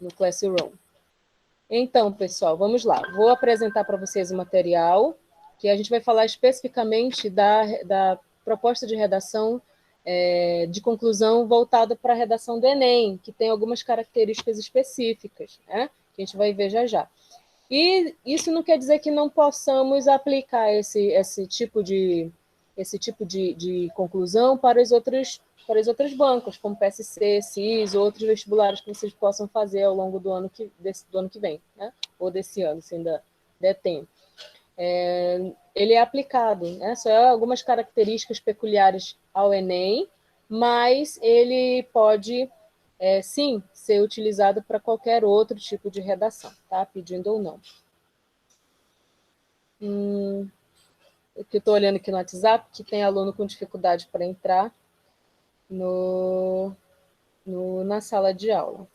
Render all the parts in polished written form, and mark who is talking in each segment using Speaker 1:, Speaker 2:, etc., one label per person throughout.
Speaker 1: no Classroom. Então, pessoal, vamos lá. Vou apresentar para vocês o material, que a gente vai falar especificamente da proposta de redação de conclusão voltada para a redação do Enem, que tem algumas características específicas, né? Que a gente vai ver já já. E isso não quer dizer que não possamos aplicar esse tipo de conclusão para as outras bancas, como PSC, CIS, ou outros vestibulares que vocês possam fazer ao longo do ano que vem, né? Ou desse ano, se ainda der tempo. Ele é aplicado, né? Só algumas características peculiares ao Enem, mas ele pode, sim, ser utilizado para qualquer outro tipo de redação, tá? Pedindo ou não. Que eu estou olhando aqui no WhatsApp, que tem aluno com dificuldade para entrar na sala de aula.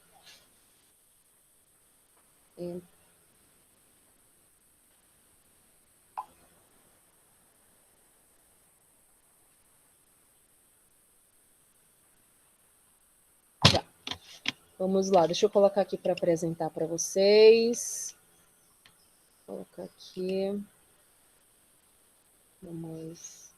Speaker 1: Já. Vamos lá, deixa eu colocar aqui para apresentar para vocês. Vou colocar aqui. Vamos...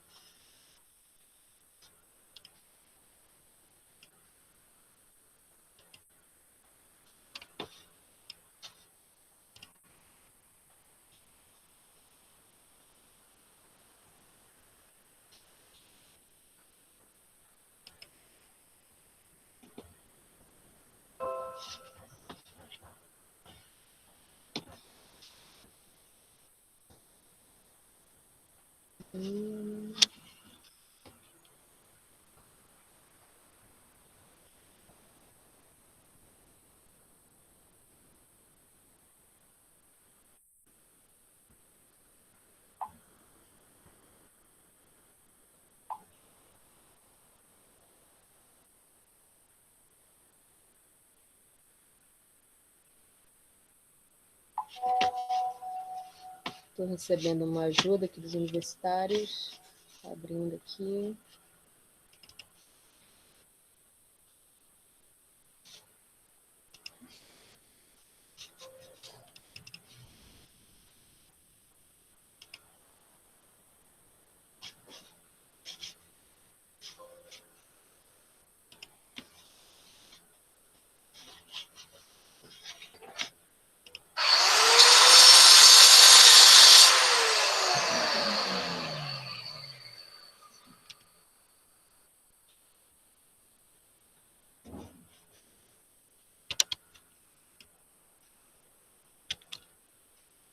Speaker 1: Estou recebendo uma ajuda aqui dos universitários. Abrindo aqui.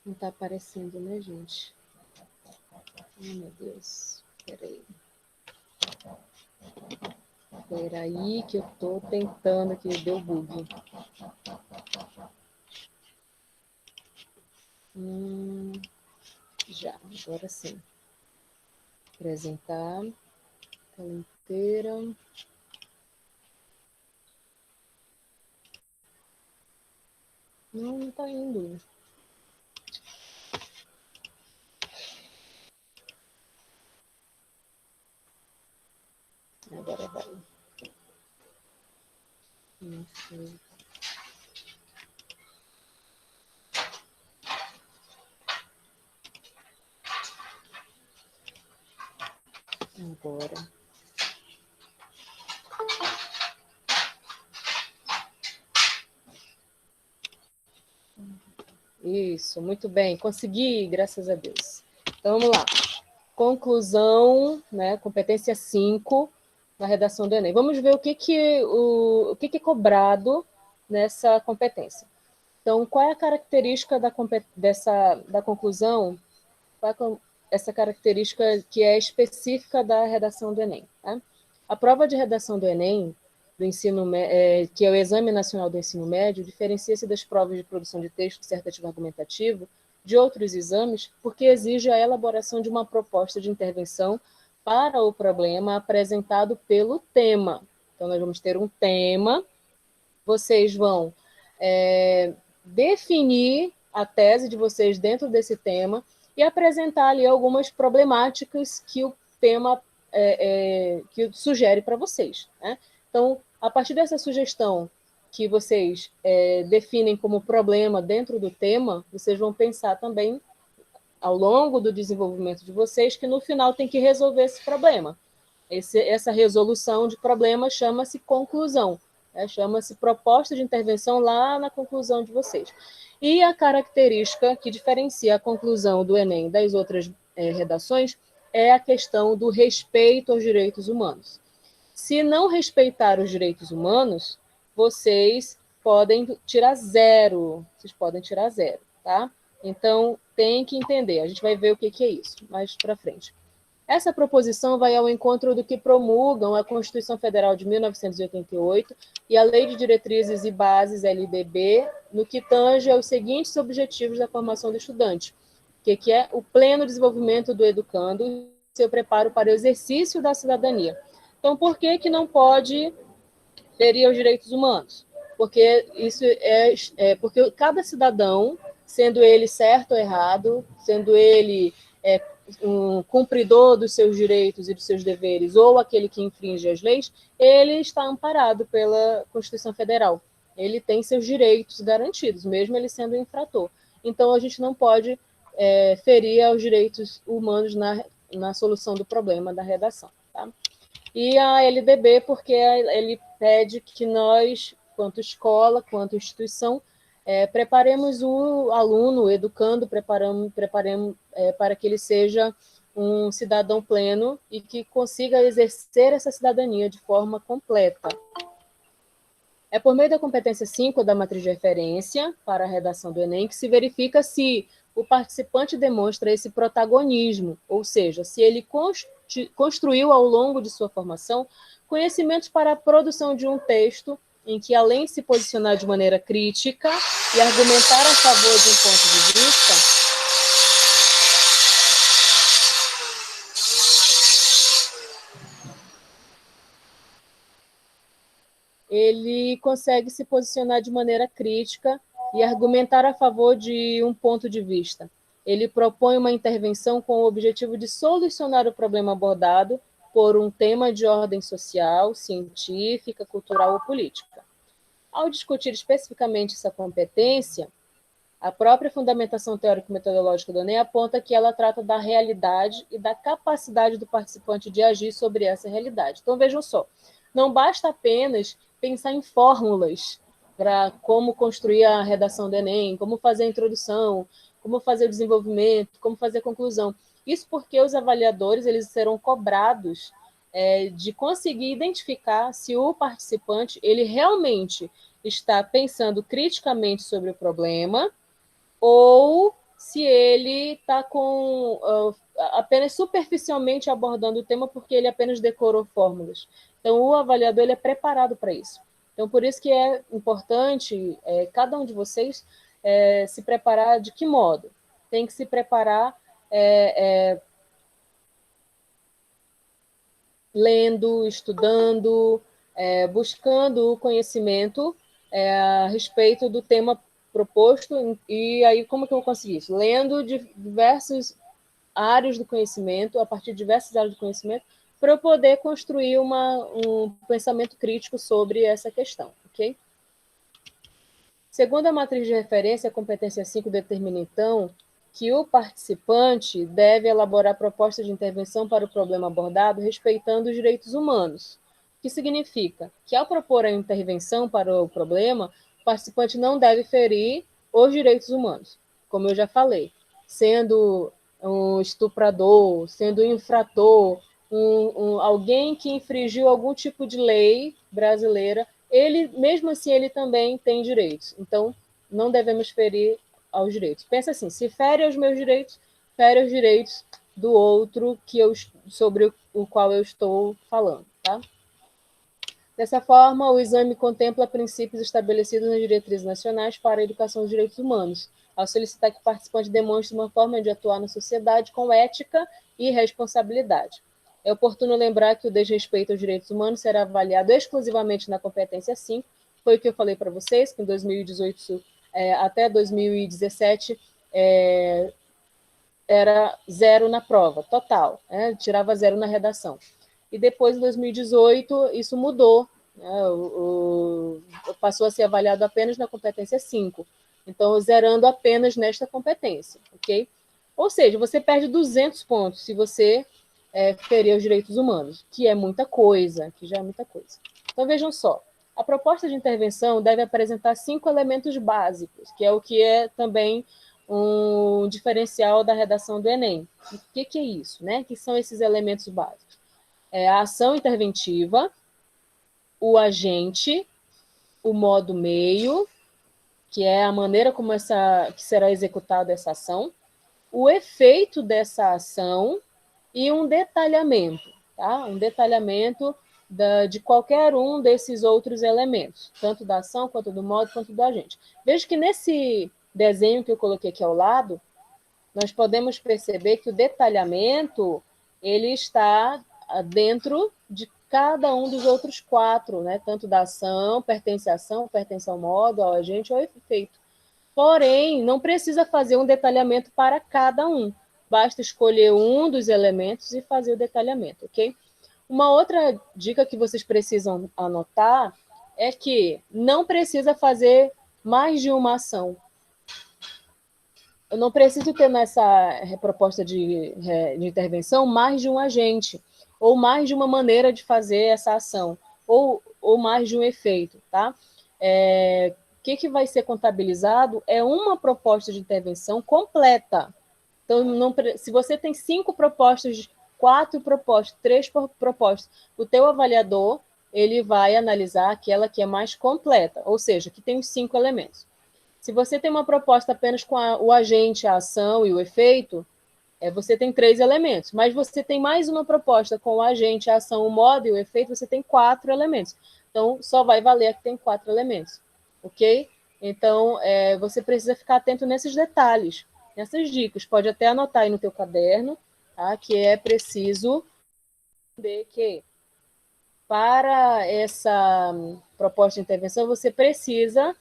Speaker 1: Não está aparecendo, né, gente? Ai, meu Deus. Peraí, que eu estou tentando aqui. Deu bug. Já, agora sim. Apresentar. Tela inteira. Não está indo. Agora vai. Não sei. Agora. Isso, muito bem. Consegui, graças a Deus. Então, vamos lá. Conclusão, né? Competência 5 na redação do Enem. Vamos ver o que é cobrado nessa competência. Então, qual é a característica da conclusão? Qual é essa característica que é específica da redação do Enem? Tá? A prova de redação do Enem, que é o Exame Nacional do Ensino Médio, diferencia-se das provas de produção de texto dissertativo argumentativo de outros exames, porque exige a elaboração de uma proposta de intervenção para o problema apresentado pelo tema. Então, nós vamos ter um tema, vocês vão definir a tese de vocês dentro desse tema e apresentar ali algumas problemáticas que o tema que sugere para vocês, né? Então, a partir dessa sugestão que vocês definem como problema dentro do tema, vocês vão pensar também, ao longo do desenvolvimento de vocês, que no final tem que resolver esse problema. Essa resolução de problema chama-se conclusão, né? Chama-se proposta de intervenção lá na conclusão de vocês. E a característica que diferencia a conclusão do Enem das outras redações é a questão do respeito aos direitos humanos. Se não respeitar os direitos humanos, vocês podem tirar zero. Vocês podem tirar zero, tá? Então, tem que entender. A gente vai ver o que é isso mais para frente. Essa proposição vai ao encontro do que promulgam a Constituição Federal de 1988 e a Lei de Diretrizes e Bases, LDB, no que tange aos seguintes objetivos da formação do estudante, que é o pleno desenvolvimento do educando e seu preparo para o exercício da cidadania. Então, por que não pode ferir os direitos humanos? Porque isso porque cada cidadão, sendo ele certo ou errado, sendo ele um cumpridor dos seus direitos e dos seus deveres, ou aquele que infringe as leis, ele está amparado pela Constituição Federal. Ele tem seus direitos garantidos, mesmo ele sendo um infrator. Então, a gente não pode ferir aos direitos humanos na solução do problema da redação. Tá? E a LDB, porque ele pede que nós, quanto escola, quanto instituição, preparemos o aluno, o educando, preparemos para que ele seja um cidadão pleno e que consiga exercer essa cidadania de forma completa. É por meio da competência 5 da matriz de referência para a redação do Enem que se verifica se o participante demonstra esse protagonismo, ou seja, se ele construiu ao longo de sua formação conhecimentos para a produção de um texto em que, além de se posicionar de maneira crítica e argumentar a favor de um ponto de vista, ele consegue se posicionar de maneira crítica e argumentar a favor de um ponto de vista. Ele propõe uma intervenção com o objetivo de solucionar o problema abordado por um tema de ordem social, científica, cultural ou política. Ao discutir especificamente essa competência, a própria fundamentação teórico-metodológica do Enem aponta que ela trata da realidade e da capacidade do participante de agir sobre essa realidade. Então, vejam só, não basta apenas pensar em fórmulas para como construir a redação do Enem, como fazer a introdução, como fazer o desenvolvimento, como fazer a conclusão. Isso porque os avaliadores eles serão cobrados de conseguir identificar se o participante ele realmente está pensando criticamente sobre o problema ou se ele está apenas superficialmente abordando o tema porque ele apenas decorou fórmulas. Então, o avaliador ele é preparado para isso. Então, por isso que é importante cada um de vocês se preparar de que modo? Tem que se preparar lendo, estudando, buscando o conhecimento a respeito do tema proposto. E aí, como que eu vou conseguir isso? Lendo de diversas áreas do conhecimento, a partir de diversas áreas do conhecimento, para eu poder construir um pensamento crítico sobre essa questão, ok? Segundo a matriz de referência, a competência 5 determina, então, que o participante deve elaborar proposta de intervenção para o problema abordado, respeitando os direitos humanos, o que significa que, ao propor a intervenção para o problema, o participante não deve ferir os direitos humanos, como eu já falei, sendo um estuprador, sendo um infrator, alguém que infringiu algum tipo de lei brasileira, ele, mesmo assim, ele também tem direitos. Então, não devemos ferir aos direitos. Pensa assim, se fere aos meus direitos, fere aos direitos do outro sobre o qual eu estou falando, tá? Dessa forma, o exame contempla princípios estabelecidos nas diretrizes nacionais para a educação dos direitos humanos, ao solicitar que o participante demonstre uma forma de atuar na sociedade com ética e responsabilidade. É oportuno lembrar que o desrespeito aos direitos humanos será avaliado exclusivamente na competência 5, foi o que eu falei para vocês, que em 2018 até 2017 era 0 na prova, total, tirava 0 na redação. E depois, em 2018, isso mudou, né? Passou a ser avaliado apenas na competência 5. Então, zerando apenas nesta competência, ok? Ou seja, você perde 200 pontos se você ferir os direitos humanos, que é muita coisa, que já é muita coisa. Então, vejam só. A proposta de intervenção deve apresentar 5 elementos básicos, que é o que é também um diferencial da redação do Enem. O que é isso, né? Que são esses elementos básicos? A ação interventiva, o agente, o modo meio, que é a maneira como que será executada essa ação, o efeito dessa ação e um detalhamento, tá? Um detalhamento de qualquer um desses outros elementos, tanto da ação, quanto do modo, quanto do agente. Veja que nesse desenho que eu coloquei aqui ao lado, nós podemos perceber que o detalhamento ele está dentro de cada um dos outros 4, né? Tanto da ação, pertence ao modo, ao agente, ao efeito. Porém, não precisa fazer um detalhamento para cada um. Basta escolher um dos elementos e fazer o detalhamento, ok? Uma outra dica que vocês precisam anotar é que não precisa fazer mais de uma ação. Eu não preciso ter nessa proposta de intervenção mais de um agente, ou mais de uma maneira de fazer essa ação, ou mais de um efeito, tá? O que vai ser contabilizado é uma proposta de intervenção completa. Então, se você tem 5 propostas, 4 propostas, 3 propostas, o teu avaliador ele vai analisar aquela que é mais completa, ou seja, que tem os 5 elementos. Se você tem uma proposta apenas com o agente, a ação e o efeito, você tem 3 elementos. Mas você tem mais uma proposta com o agente, a ação, o modo e o efeito, você tem 4 elementos. Então, só vai valer a que tem 4 elementos. Ok? Então, você precisa ficar atento nesses detalhes, nessas dicas. Pode até anotar aí no teu caderno, tá? Que é preciso entender que para essa proposta de intervenção, você precisa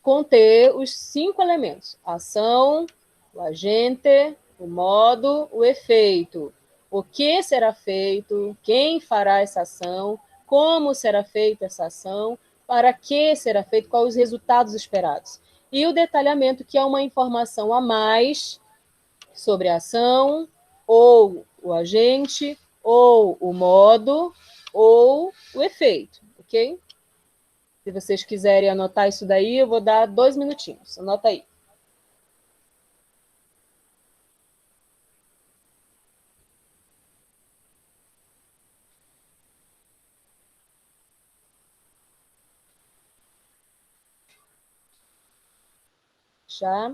Speaker 1: conter os 5 elementos: a ação, o agente, o modo, o efeito. O que será feito, quem fará essa ação, como será feita essa ação, para que será feito, quais os resultados esperados. E o detalhamento, que é uma informação a mais sobre a ação, ou o agente, ou o modo, ou o efeito, ok? Se vocês quiserem anotar isso daí, eu vou dar 2 minutinhos. Anota aí. Já.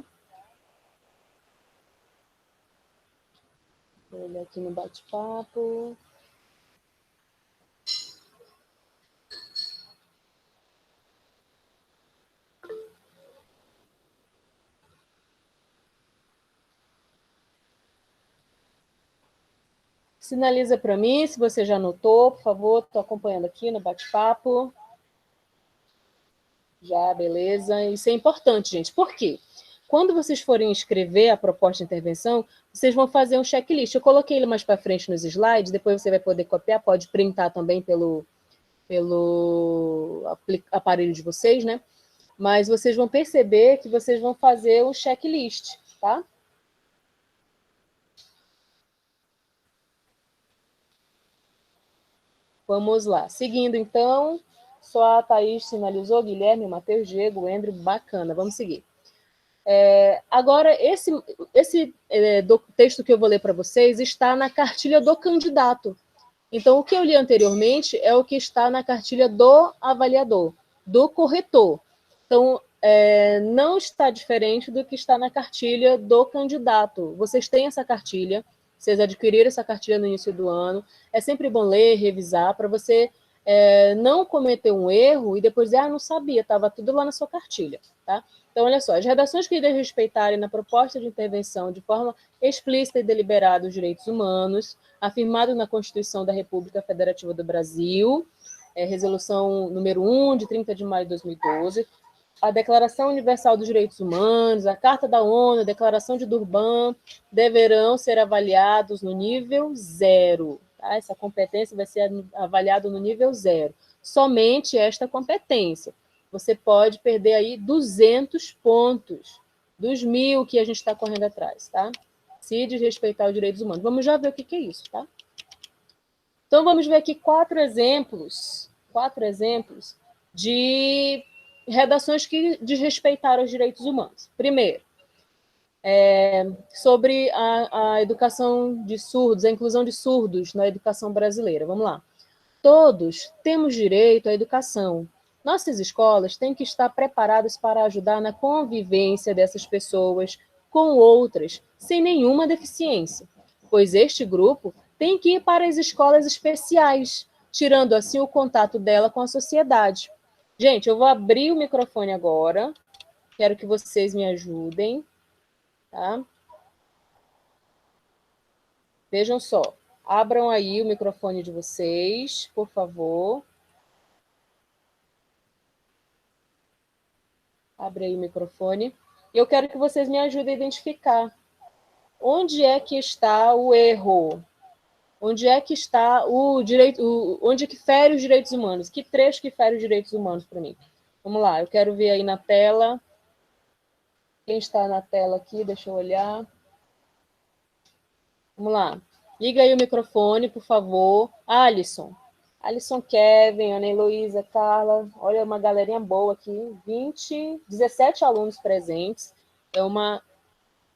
Speaker 1: Vou olhar aqui no bate-papo. Sinaliza para mim se você já anotou, por favor. Estou acompanhando aqui no bate-papo. Já, beleza. Isso é importante, gente. Por quê? Quando vocês forem escrever a proposta de intervenção, vocês vão fazer um checklist. Eu coloquei ele mais para frente nos slides, depois você vai poder copiar, pode printar também pelo aparelho de vocês, né? Mas vocês vão perceber que vocês vão fazer um checklist, tá? Vamos lá. Seguindo, então, só a Thaís sinalizou, Guilherme, Matheus, Diego, o Andrew, bacana. Vamos seguir. Agora, esse texto que eu vou ler para vocês está na cartilha do candidato. Então, o que eu li anteriormente é o que está na cartilha do avaliador, do corretor. Então, não está diferente do que está na cartilha do candidato. Vocês têm essa cartilha, vocês adquiriram essa cartilha no início do ano. É sempre bom ler, revisar, para você não cometer um erro e depois dizer, não sabia, estava tudo lá na sua cartilha. Tá? Então, olha só, as redações que irem respeitarem na proposta de intervenção de forma explícita e deliberada os direitos humanos, afirmado na Constituição da República Federativa do Brasil, resolução número 1, de 30 de maio de 2012, a Declaração Universal dos Direitos Humanos, a Carta da ONU, a Declaração de Durban, deverão ser avaliados no nível 0. Tá? Essa competência vai ser avaliada no nível 0. Somente esta competência. Você pode perder aí 200 pontos dos 1.000 que a gente está correndo atrás, tá? Se desrespeitar os direitos humanos. Vamos já ver o que é isso, tá? Então, vamos ver aqui 4 exemplos de redações que desrespeitaram os direitos humanos. Primeiro, sobre a educação de surdos, a inclusão de surdos na educação brasileira. Vamos lá. Todos temos direito à educação. Nossas escolas têm que estar preparadas para ajudar na convivência dessas pessoas com outras, sem nenhuma deficiência, pois este grupo tem que ir para as escolas especiais, tirando assim o contato dela com a sociedade. Gente, eu vou abrir o microfone agora, quero que vocês me ajudem, tá? Vejam só, abram aí o microfone de vocês, por favor. Abre aí o microfone. Eu quero que vocês me ajudem a identificar onde é que está o erro. Onde é que está o direito, onde é que fere os direitos humanos? Que trecho que fere os direitos humanos para mim? Vamos lá, eu quero ver aí na tela. Quem está na tela aqui, deixa eu olhar. Vamos lá. Liga aí o microfone, por favor. Alisson, Kevin, Ana Heloísa, Carla. Olha, uma galerinha boa aqui. 17 alunos presentes. É uma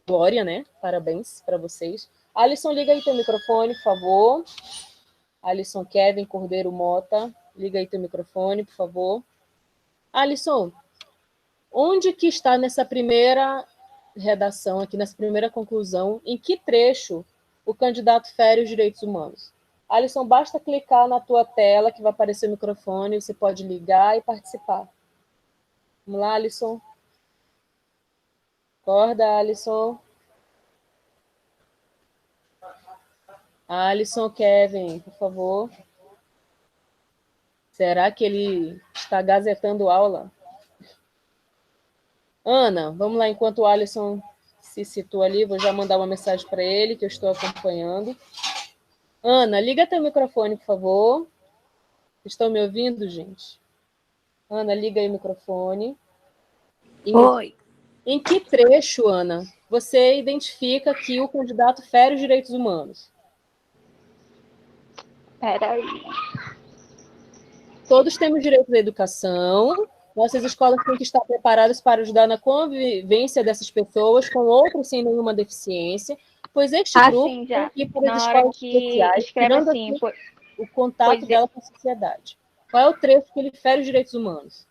Speaker 1: glória, né? Parabéns para vocês. Alisson, liga aí teu microfone, por favor. Alisson, Kevin, Cordeiro, Mota. Liga aí teu microfone, por favor. Alisson, onde que está nessa primeira redação, aqui nessa primeira conclusão, em que trecho o candidato fere os direitos humanos? Alisson, basta clicar na tua tela, que vai aparecer o microfone, você pode ligar e participar. Vamos lá, Alisson. Acorda, Alisson. Alisson, Kevin, por favor. Será que ele está gazetando aula? Ana, vamos lá, enquanto o Alisson se situa ali, vou já mandar uma mensagem para ele, que eu estou acompanhando. Ana, liga teu microfone, por favor. Estão me ouvindo, gente? Ana, liga aí o microfone.
Speaker 2: Oi.
Speaker 1: Em que trecho, Ana, você identifica que o candidato fere os direitos humanos?
Speaker 2: Peraí.
Speaker 1: Todos temos direito à educação. Nossas escolas têm que estar preparadas para ajudar na convivência dessas pessoas com outros sem nenhuma deficiência, pois este grupo
Speaker 2: Sim,
Speaker 1: tem
Speaker 2: já.
Speaker 1: que ir para as
Speaker 2: Na hora
Speaker 1: escolas
Speaker 2: que
Speaker 1: especiais,
Speaker 2: escreve
Speaker 1: tirando
Speaker 2: assim,
Speaker 1: aqui o contato dela com a sociedade. Qual é o trecho que ele fere os direitos humanos?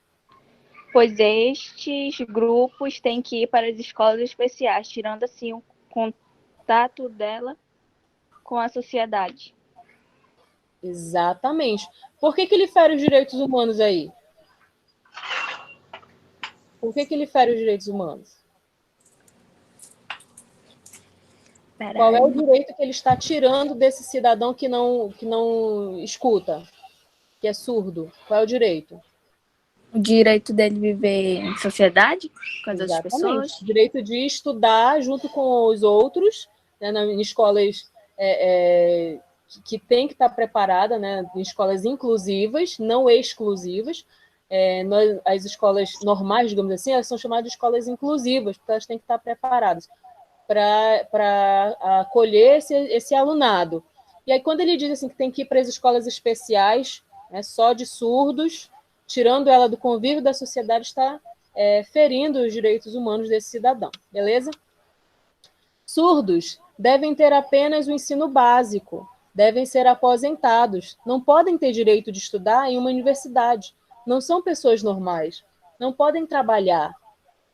Speaker 2: pois estes grupos têm que ir para as escolas especiais, tirando assim o contato dela com a sociedade.
Speaker 1: Exatamente. Por que ele fere os direitos humanos aí? Por que ele fere os direitos humanos? Qual é o direito que ele está tirando desse cidadão que não escuta, que é surdo? Qual é o direito?
Speaker 2: O direito dele viver em sociedade com as outras
Speaker 1: Exatamente.
Speaker 2: pessoas.
Speaker 1: O direito de estudar junto com os outros, né, em escolas que tem que estar preparada, né, em escolas inclusivas, não exclusivas. As escolas normais, digamos assim, elas são chamadas de escolas inclusivas, porque elas têm que estar preparadas para acolher esse alunado. E aí, quando ele diz assim, que tem que ir para as escolas especiais, né, só de surdos, tirando ela do convívio da sociedade, está ferindo os direitos humanos desse cidadão, beleza? Surdos devem ter apenas o ensino básico, devem ser aposentados, não podem ter direito de estudar em uma universidade, não são pessoas normais, não podem trabalhar.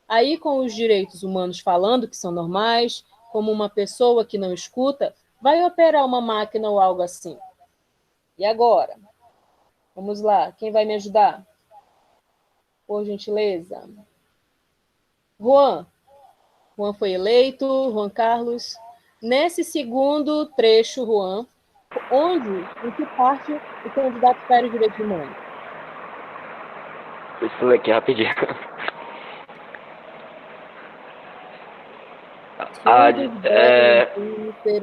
Speaker 1: Aí, com os direitos humanos falando que são normais, como uma pessoa que não escuta, vai operar uma máquina ou algo assim. E agora? Vamos lá, quem vai me ajudar? Por gentileza. Juan foi eleito, Juan Carlos. Nesse segundo trecho, Juan, em que parte o candidato fere os direitos humanos?
Speaker 3: Deixa eu ler aqui rapidinho.
Speaker 1: Surdos devem ter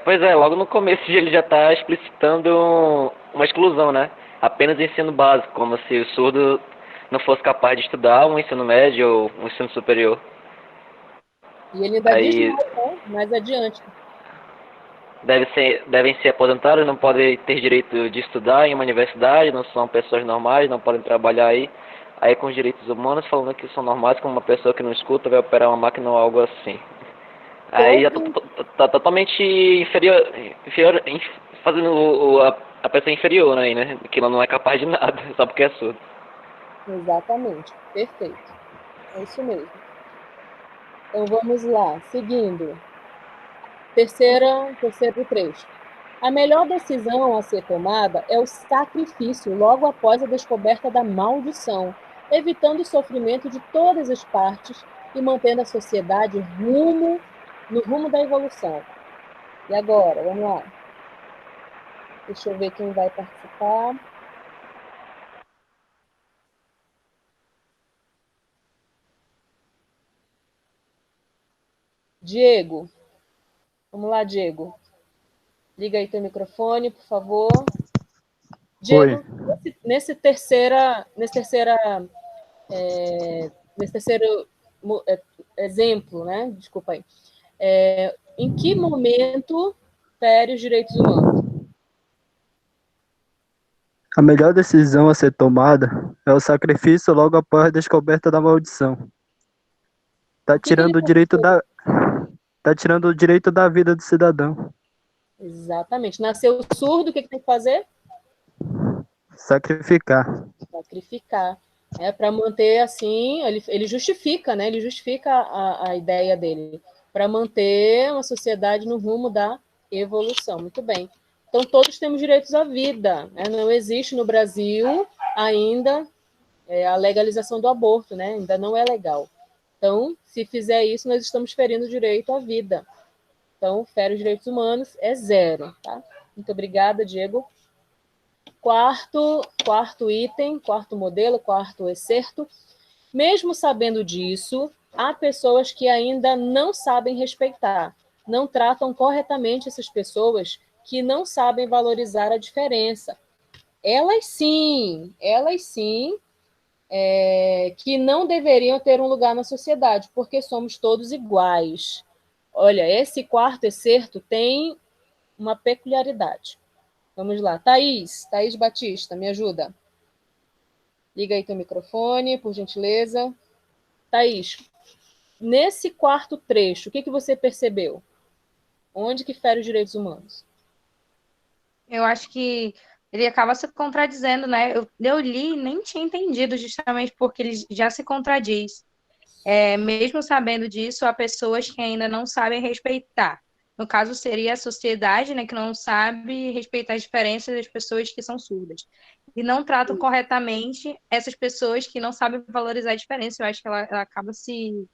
Speaker 3: Pois é, logo no começo ele já está explicitando uma exclusão, né? Apenas ensino básico, como se o surdo não fosse capaz de estudar um ensino médio ou um ensino superior.
Speaker 1: E ele ainda diz
Speaker 3: Aí
Speaker 1: mais, né? Mais adiante.
Speaker 3: devem ser aposentados, não podem ter direito de estudar em uma universidade, não são pessoas normais, não podem trabalhar aí. Aí com os direitos humanos falando que são normais, como uma pessoa que não escuta vai operar uma máquina ou algo assim. Aí já
Speaker 1: Todo...
Speaker 3: tá totalmente fazendo a pessoa inferior aí, né? Que ela não é capaz de nada, só porque é surdo.
Speaker 1: Exatamente. Perfeito. É isso mesmo. Então vamos lá. Seguindo. Terceiro trecho. A melhor decisão a ser tomada é o sacrifício logo após a descoberta da maldição, evitando o sofrimento de todas as partes e mantendo a sociedade no rumo da evolução. E agora, vamos lá. Deixa eu ver quem vai participar. Diego. Vamos lá, Diego. Liga aí teu microfone, por favor.
Speaker 4: Oi.
Speaker 1: Diego, nesse terceiro exemplo, né? Desculpa aí. Em que momento fere os direitos humanos?
Speaker 4: A melhor decisão a ser tomada é o sacrifício logo após a descoberta da maldição. Tá
Speaker 1: O que ele
Speaker 4: tirando o direito
Speaker 1: pensou?
Speaker 4: tá tirando o direito da vida do cidadão.
Speaker 1: Exatamente. Nasceu surdo, o que tem que fazer?
Speaker 4: Sacrificar.
Speaker 1: Sacrificar. Para manter assim, ele justifica, né? Ele justifica a ideia dele para manter uma sociedade no rumo da evolução. Muito bem. Então, todos temos direitos à vida. Né? Não existe no Brasil ainda a legalização do aborto, né? Ainda não é legal. Então, se fizer isso, nós estamos ferindo o direito à vida. Então, fere os direitos humanos é zero. Tá? Muito obrigada, Diego. Quarto item, quarto modelo, quarto excerto. Mesmo sabendo disso, há pessoas que ainda não sabem respeitar, não tratam corretamente essas pessoas que não sabem valorizar a diferença. Elas sim, que não deveriam ter um lugar na sociedade, porque somos todos iguais. Olha, esse quarto excerto tem uma peculiaridade. Vamos lá, Thaís Batista, me ajuda. Liga aí teu microfone, por gentileza. Thaís, nesse quarto trecho, o que você percebeu? Onde que fere os direitos humanos?
Speaker 5: Eu acho que ele acaba se contradizendo, né? Eu li e nem tinha entendido justamente porque ele já se contradiz. Mesmo sabendo disso, há pessoas que ainda não sabem respeitar. No caso, seria a sociedade, né, que não sabe respeitar as diferenças das pessoas que são surdas. E não tratam corretamente essas pessoas que não sabem valorizar a diferença. Eu acho que ela acaba se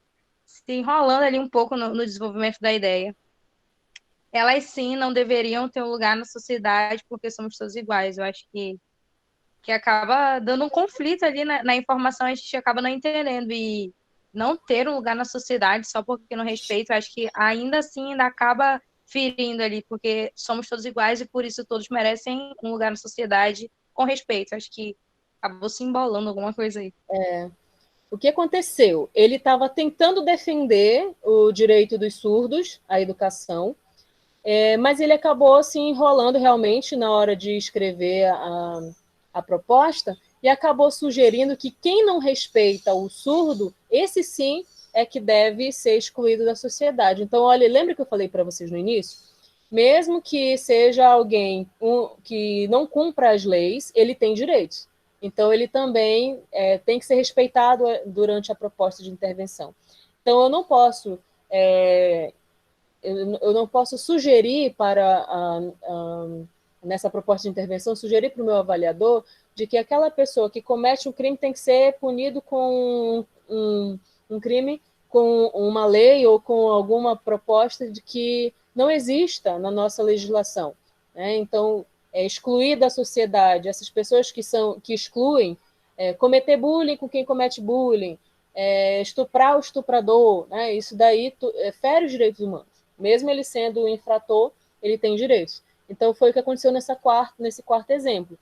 Speaker 5: enrolando ali um pouco no desenvolvimento da ideia. Elas sim não deveriam ter um lugar na sociedade porque somos todos iguais. Eu acho que acaba dando um conflito ali na informação, a gente acaba não entendendo. E não ter um lugar na sociedade só porque não respeito, eu acho que ainda assim ainda acaba ferindo ali, porque somos todos iguais e por isso todos merecem um lugar na sociedade com respeito. Eu acho que acabou se embolando alguma coisa aí.
Speaker 1: O que aconteceu? Ele estava tentando defender o direito dos surdos à educação, mas ele acabou se enrolando realmente na hora de escrever a proposta e acabou sugerindo que quem não respeita o surdo, esse sim é que deve ser excluído da sociedade. Então, olha, lembra que eu falei para vocês no início? Mesmo que seja alguém que não cumpra as leis, ele tem direitos. Então, ele também tem que ser respeitado durante a proposta de intervenção. Então, eu não posso sugerir nessa proposta de intervenção, sugerir para o meu avaliador de que aquela pessoa que comete um crime tem que ser punido com um crime, com uma lei ou com alguma proposta de que não exista na nossa legislação. Né? Então, excluir da sociedade essas pessoas que excluem, cometer bullying com quem comete bullying, estuprar o estuprador, né? Isso daí fere os direitos humanos. Mesmo ele sendo o infrator, ele tem direitos. Então, foi o que aconteceu nesse quarto exemplo.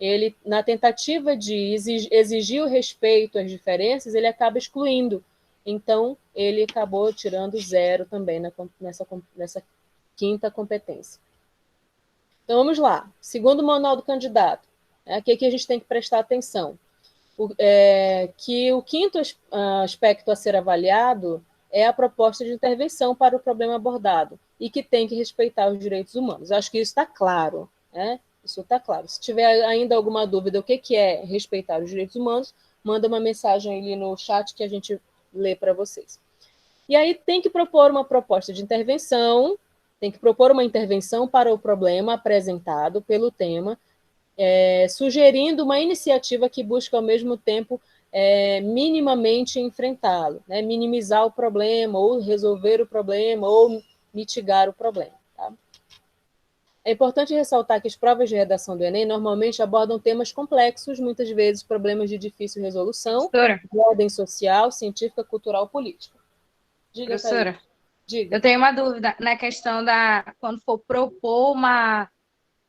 Speaker 1: Ele, na tentativa de exigir o respeito às diferenças, ele acaba excluindo. Então, ele acabou tirando 0 também nessa quinta competência. Então, vamos lá. Segundo o manual do candidato, aqui que a gente tem que prestar atenção. Que o quinto aspecto a ser avaliado é a proposta de intervenção para o problema abordado e que tem que respeitar os direitos humanos. Acho que isso está claro, né? Isso está claro. Se tiver ainda alguma dúvida o que é respeitar os direitos humanos, manda uma mensagem ali no chat que a gente lê para vocês. E aí tem que propor uma proposta de intervenção, tem que propor uma intervenção para o problema apresentado pelo tema, sugerindo uma iniciativa que busque, ao mesmo tempo, minimamente enfrentá-lo, né? Minimizar o problema, ou resolver o problema, ou mitigar o problema. Tá? É importante ressaltar que as provas de redação do Enem normalmente abordam temas complexos, muitas vezes problemas de difícil resolução, de ordem social, científica, cultural, política. Diga,
Speaker 5: Professora,
Speaker 1: Thaís. Diga.
Speaker 5: Eu tenho uma dúvida na questão quando for propor uma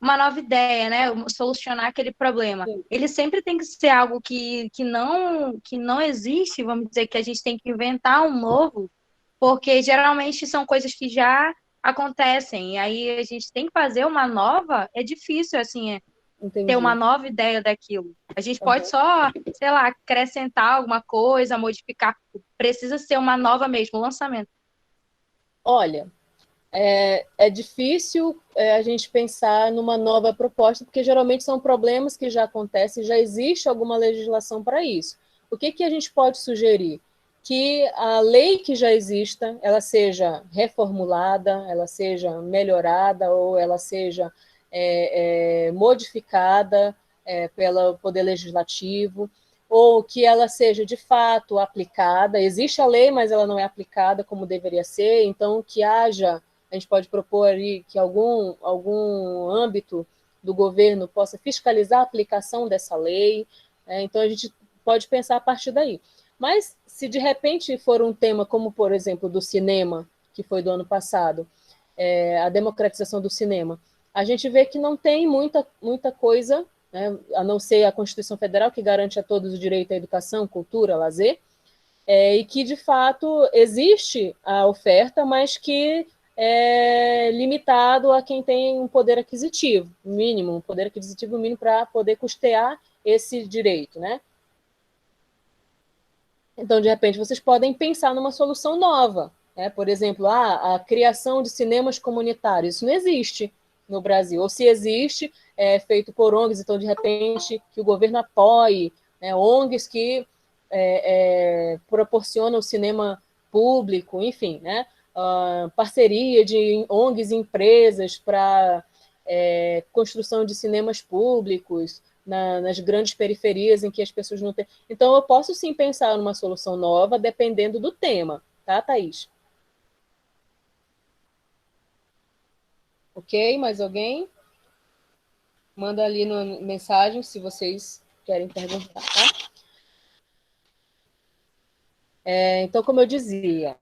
Speaker 5: nova ideia, né? Solucionar aquele problema.
Speaker 1: Sim.
Speaker 5: Ele sempre tem que ser algo que não existe, vamos dizer, que a gente tem que inventar um novo, porque geralmente são coisas que já acontecem, e aí a gente tem que fazer uma nova, é difícil, assim,
Speaker 1: Entendi.
Speaker 5: ter uma nova ideia daquilo. A gente pode só, sei lá, acrescentar alguma coisa, modificar, precisa ser uma nova mesmo, um lançamento.
Speaker 1: Olha, é difícil a gente pensar numa nova proposta, porque geralmente são problemas que já acontecem, já existe alguma legislação para isso. O que a gente pode sugerir? Que a lei que já exista, ela seja reformulada, ela seja melhorada, ou ela seja modificada pelo Poder Legislativo, ou que ela seja, de fato, aplicada. Existe a lei, mas ela não é aplicada como deveria ser, então que haja... A gente pode propor ali que algum âmbito do governo possa fiscalizar a aplicação dessa lei, então a gente pode pensar a partir daí. Mas, se de repente for um tema como, por exemplo, do cinema, que foi do ano passado, a democratização do cinema, a gente vê que não tem muita coisa, né, a não ser a Constituição Federal, que garante a todos o direito à educação, cultura, lazer, e que, de fato, existe a oferta, mas que limitado a quem tem um poder aquisitivo mínimo, para poder custear esse direito, né? Então, de repente, vocês podem pensar numa solução nova, né? Por exemplo, a criação de cinemas comunitários. Isso não existe no Brasil, ou se existe, é feito por ONGs, então, de repente, que o governo apoie, né? ONGs que proporcionam o cinema público, enfim, né? Parceria de ONGs e empresas para construção de cinemas públicos nas grandes periferias em que as pessoas não têm... Então, eu posso sim pensar numa solução nova, dependendo do tema, tá, Thaís? Ok? Mais alguém? Manda ali na mensagem se vocês querem perguntar, tá? Então, como eu dizia,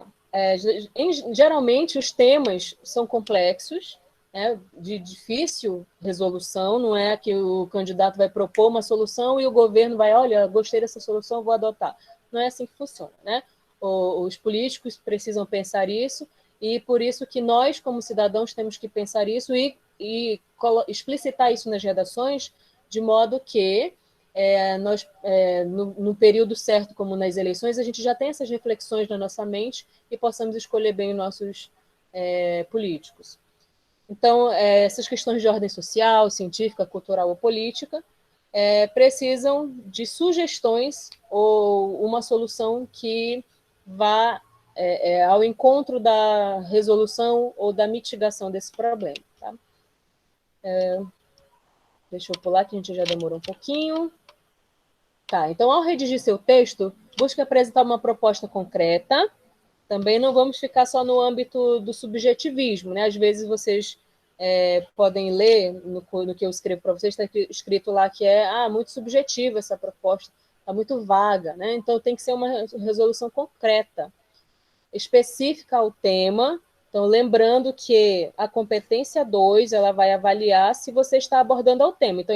Speaker 1: geralmente os temas são complexos, né, de difícil resolução, não é que o candidato vai propor uma solução e o governo vai, olha, gostei dessa solução, vou adotar. Não é assim que funciona, né? Os políticos precisam pensar isso, e por isso que nós, como cidadãos, temos que pensar isso e explicitar isso nas redações, de modo que nós, no período certo, como nas eleições, a gente já tem essas reflexões na nossa mente e possamos escolher bem os nossos políticos. Então, essas questões de ordem social, científica, cultural ou política precisam de sugestões ou uma solução que vá ao encontro da resolução ou da mitigação desse problema. Tá? Deixa eu pular, que a gente já demorou um pouquinho. Tá, então, ao redigir seu texto, busque apresentar uma proposta concreta. Também não vamos ficar só no âmbito do subjetivismo, né? Às vezes vocês podem ler no que eu escrevo para vocês, está escrito lá que muito subjetiva essa proposta, está muito vaga, né? Então tem que ser uma resolução concreta, específica ao tema, Então, lembrando que a competência 2, ela vai avaliar se você está abordando ao tema. Então,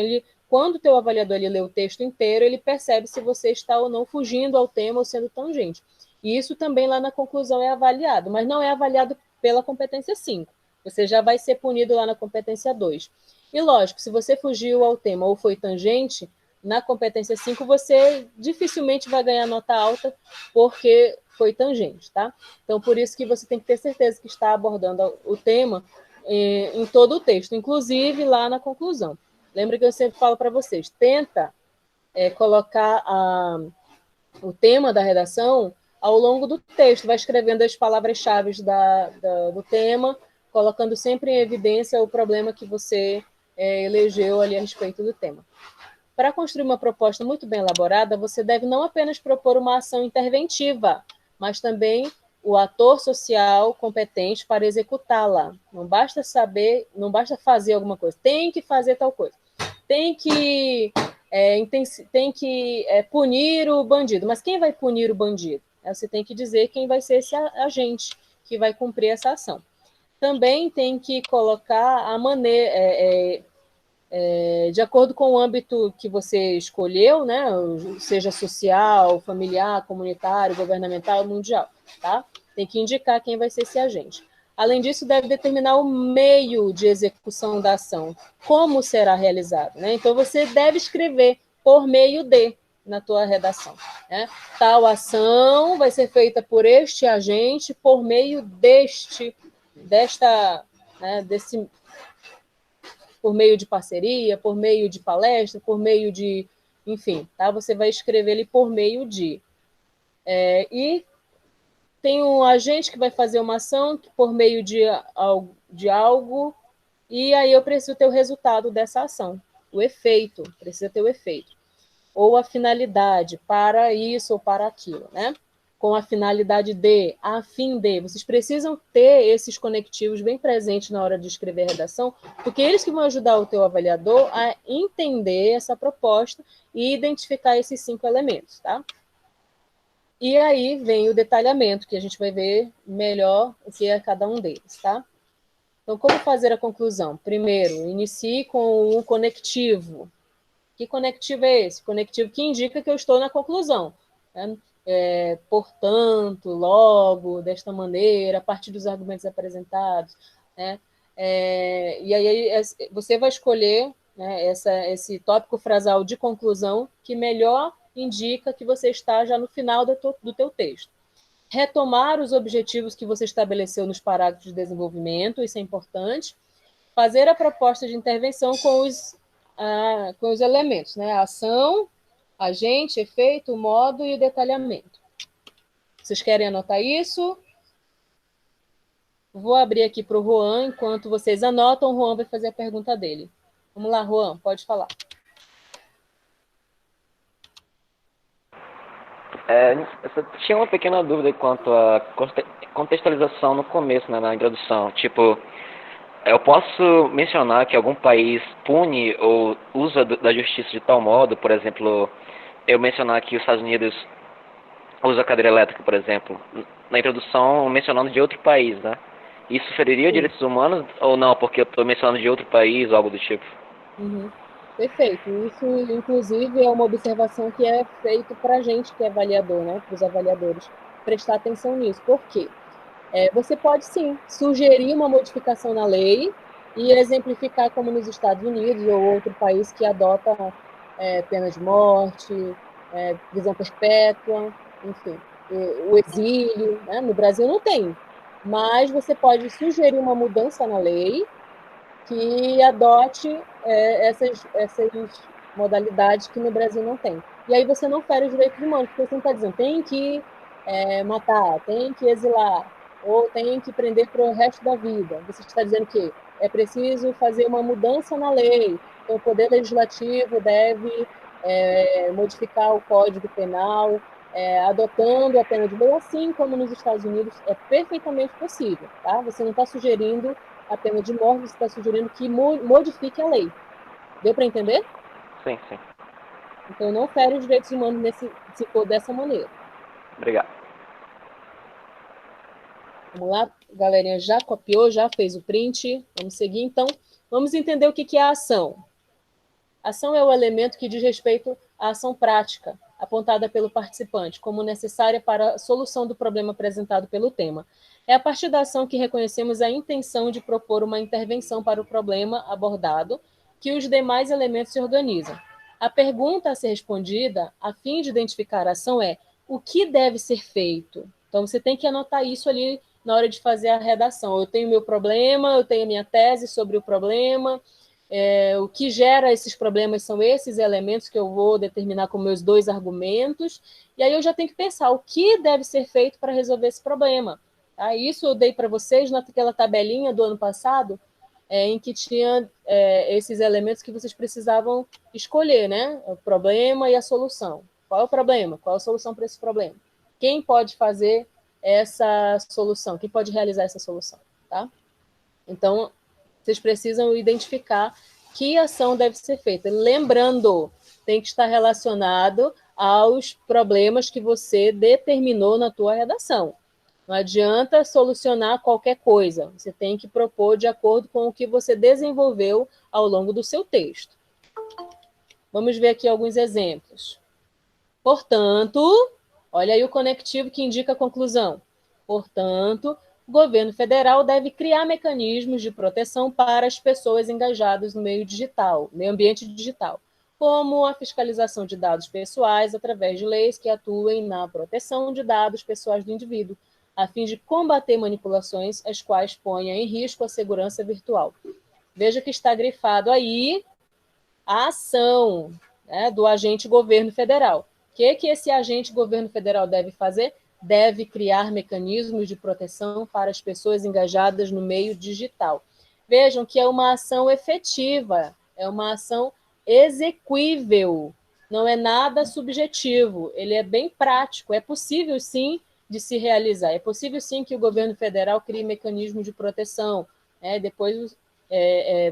Speaker 1: quando o teu avaliador lê o texto inteiro, ele percebe se você está ou não fugindo ao tema ou sendo tangente. E isso também lá na conclusão é avaliado, mas não é avaliado pela competência 5. Você já vai ser punido lá na competência 2. E lógico, se você fugiu ao tema ou foi tangente, na competência 5 você dificilmente vai ganhar nota alta porque foi tangente, tá? Então, por isso que você tem que ter certeza que está abordando o tema em todo o texto, inclusive lá na conclusão. Lembra que eu sempre falo para vocês, tenta colocar o tema da redação ao longo do texto, vai escrevendo as palavras-chave do tema, colocando sempre em evidência o problema que você elegeu ali a respeito do tema. Para construir uma proposta muito bem elaborada, você deve não apenas propor uma ação interventiva, mas também o ator social competente para executá-la. Não basta saber, não basta fazer alguma coisa, tem que fazer tal coisa. Tem que punir o bandido. Mas quem vai punir o bandido? Você tem que dizer quem vai ser esse agente que vai cumprir essa ação. Também tem que colocar a maneira, de acordo com o âmbito que você escolheu, né? Seja social, familiar, comunitário, governamental, mundial, tá? Tem que indicar quem vai ser esse agente. Além disso, deve determinar o meio de execução da ação, como será realizado, né? Então, você deve escrever por meio de na tua redação, né? Tal ação vai ser feita por este agente por meio por meio de parceria, por meio de palestra, por meio de, enfim, tá? Você vai escrever ele por meio de. E tem um agente que vai fazer uma ação por meio de algo, e aí eu preciso ter o resultado dessa ação, o efeito, precisa ter o efeito. Ou a finalidade, para isso ou para aquilo, né? Com a finalidade de, a fim de. Vocês precisam ter esses conectivos bem presentes na hora de escrever a redação, porque eles que vão ajudar o teu avaliador a entender essa proposta e identificar esses 5 elementos, tá? E aí vem o detalhamento, que a gente vai ver melhor o que é cada um deles, tá? Então, como fazer a conclusão? Primeiro, inicie com um conectivo. Que conectivo é esse? Conectivo que indica que eu estou na conclusão, né? Portanto, logo, desta maneira, a partir dos argumentos apresentados, né? E aí você vai escolher, né, esse tópico frasal de conclusão que melhor indica que você está já no final do teu texto. Retomar os objetivos que você estabeleceu nos parágrafos de desenvolvimento, isso é importante. Fazer a proposta de intervenção com os elementos, né? A ação, agente, efeito, modo e o detalhamento. Vocês querem anotar isso? Vou abrir aqui para o Juan, enquanto vocês anotam, o Juan vai fazer a pergunta dele. Vamos lá, Juan, pode falar.
Speaker 3: Eu só tinha uma pequena dúvida quanto à contextualização no começo, né, na introdução. Tipo, eu posso mencionar que algum país pune ou usa da justiça de tal modo, por exemplo, eu mencionar que os Estados Unidos usa cadeira elétrica, por exemplo, na introdução mencionando de outro país, né? Isso feriria direitos humanos ou não, porque eu estou mencionando de outro país ou algo do tipo?
Speaker 1: Uhum. Perfeito. Isso, inclusive, é uma observação que é feito para a gente que é avaliador, né? Para os avaliadores prestar atenção nisso. Por quê? Você pode, sim, sugerir uma modificação na lei e exemplificar como nos Estados Unidos ou outro país que adota pena de morte, prisão perpétua, enfim, o exílio, né? No Brasil não tem, mas você pode sugerir uma mudança na lei que adote essas modalidades que no Brasil não tem. E aí você não fere os direitos humanos, porque você não está dizendo tem que matar, tem que exilar, ou tem que prender para o resto da vida. Você está dizendo que é preciso fazer uma mudança na lei, então o Poder Legislativo deve modificar o Código Penal, adotando a pena de morte, assim como nos Estados Unidos é perfeitamente possível. Tá? Você não está sugerindo a pena de morte, você está sugerindo que modifique a lei. Deu para entender?
Speaker 3: Sim, sim.
Speaker 1: Então, não fere os direitos humanos se for dessa maneira.
Speaker 3: Obrigado.
Speaker 1: Vamos lá, a galerinha já copiou, já fez o print. Vamos seguir, então. Vamos entender o que é a ação. A ação é o elemento que diz respeito à ação prática, apontada pelo participante, como necessária para a solução do problema apresentado pelo tema. É a partir da ação que reconhecemos a intenção de propor uma intervenção para o problema abordado, que os demais elementos se organizam. A pergunta a ser respondida, a fim de identificar a ação, é: o que deve ser feito? Então, você tem que anotar isso ali na hora de fazer a redação. Eu tenho meu problema, eu tenho a minha tese sobre o problema, o que gera esses problemas são esses elementos que eu vou determinar como meus 2 argumentos, e aí eu já tenho que pensar o que deve ser feito para resolver esse problema. Tá? Isso eu dei para vocês naquela tabelinha do ano passado, em que tinha esses elementos que vocês precisavam escolher, né? O problema e a solução. Qual é o problema? Qual é a solução para esse problema? Quem pode fazer essa solução? Quem pode realizar essa solução? Tá? Então, vocês precisam identificar que ação deve ser feita. Lembrando, tem que estar relacionado aos problemas que você determinou na tua redação. Não adianta solucionar qualquer coisa. Você tem que propor de acordo com o que você desenvolveu ao longo do seu texto. Vamos ver aqui alguns exemplos. Portanto, olha aí o conectivo que indica a conclusão. Portanto, o governo federal deve criar mecanismos de proteção para as pessoas engajadas no meio digital, meio ambiente digital, como a fiscalização de dados pessoais através de leis que atuem na proteção de dados pessoais do indivíduo, a fim de combater manipulações as quais ponham em risco a segurança virtual. Veja que está grifado aí a ação, né, do agente governo federal. O que esse agente governo federal deve fazer? Deve criar mecanismos de proteção para as pessoas engajadas no meio digital. Vejam que é uma ação efetiva, é uma ação exequível, não é nada subjetivo, ele é bem prático, é possível sim de se realizar, é possível sim que o governo federal crie mecanismos de proteção, depois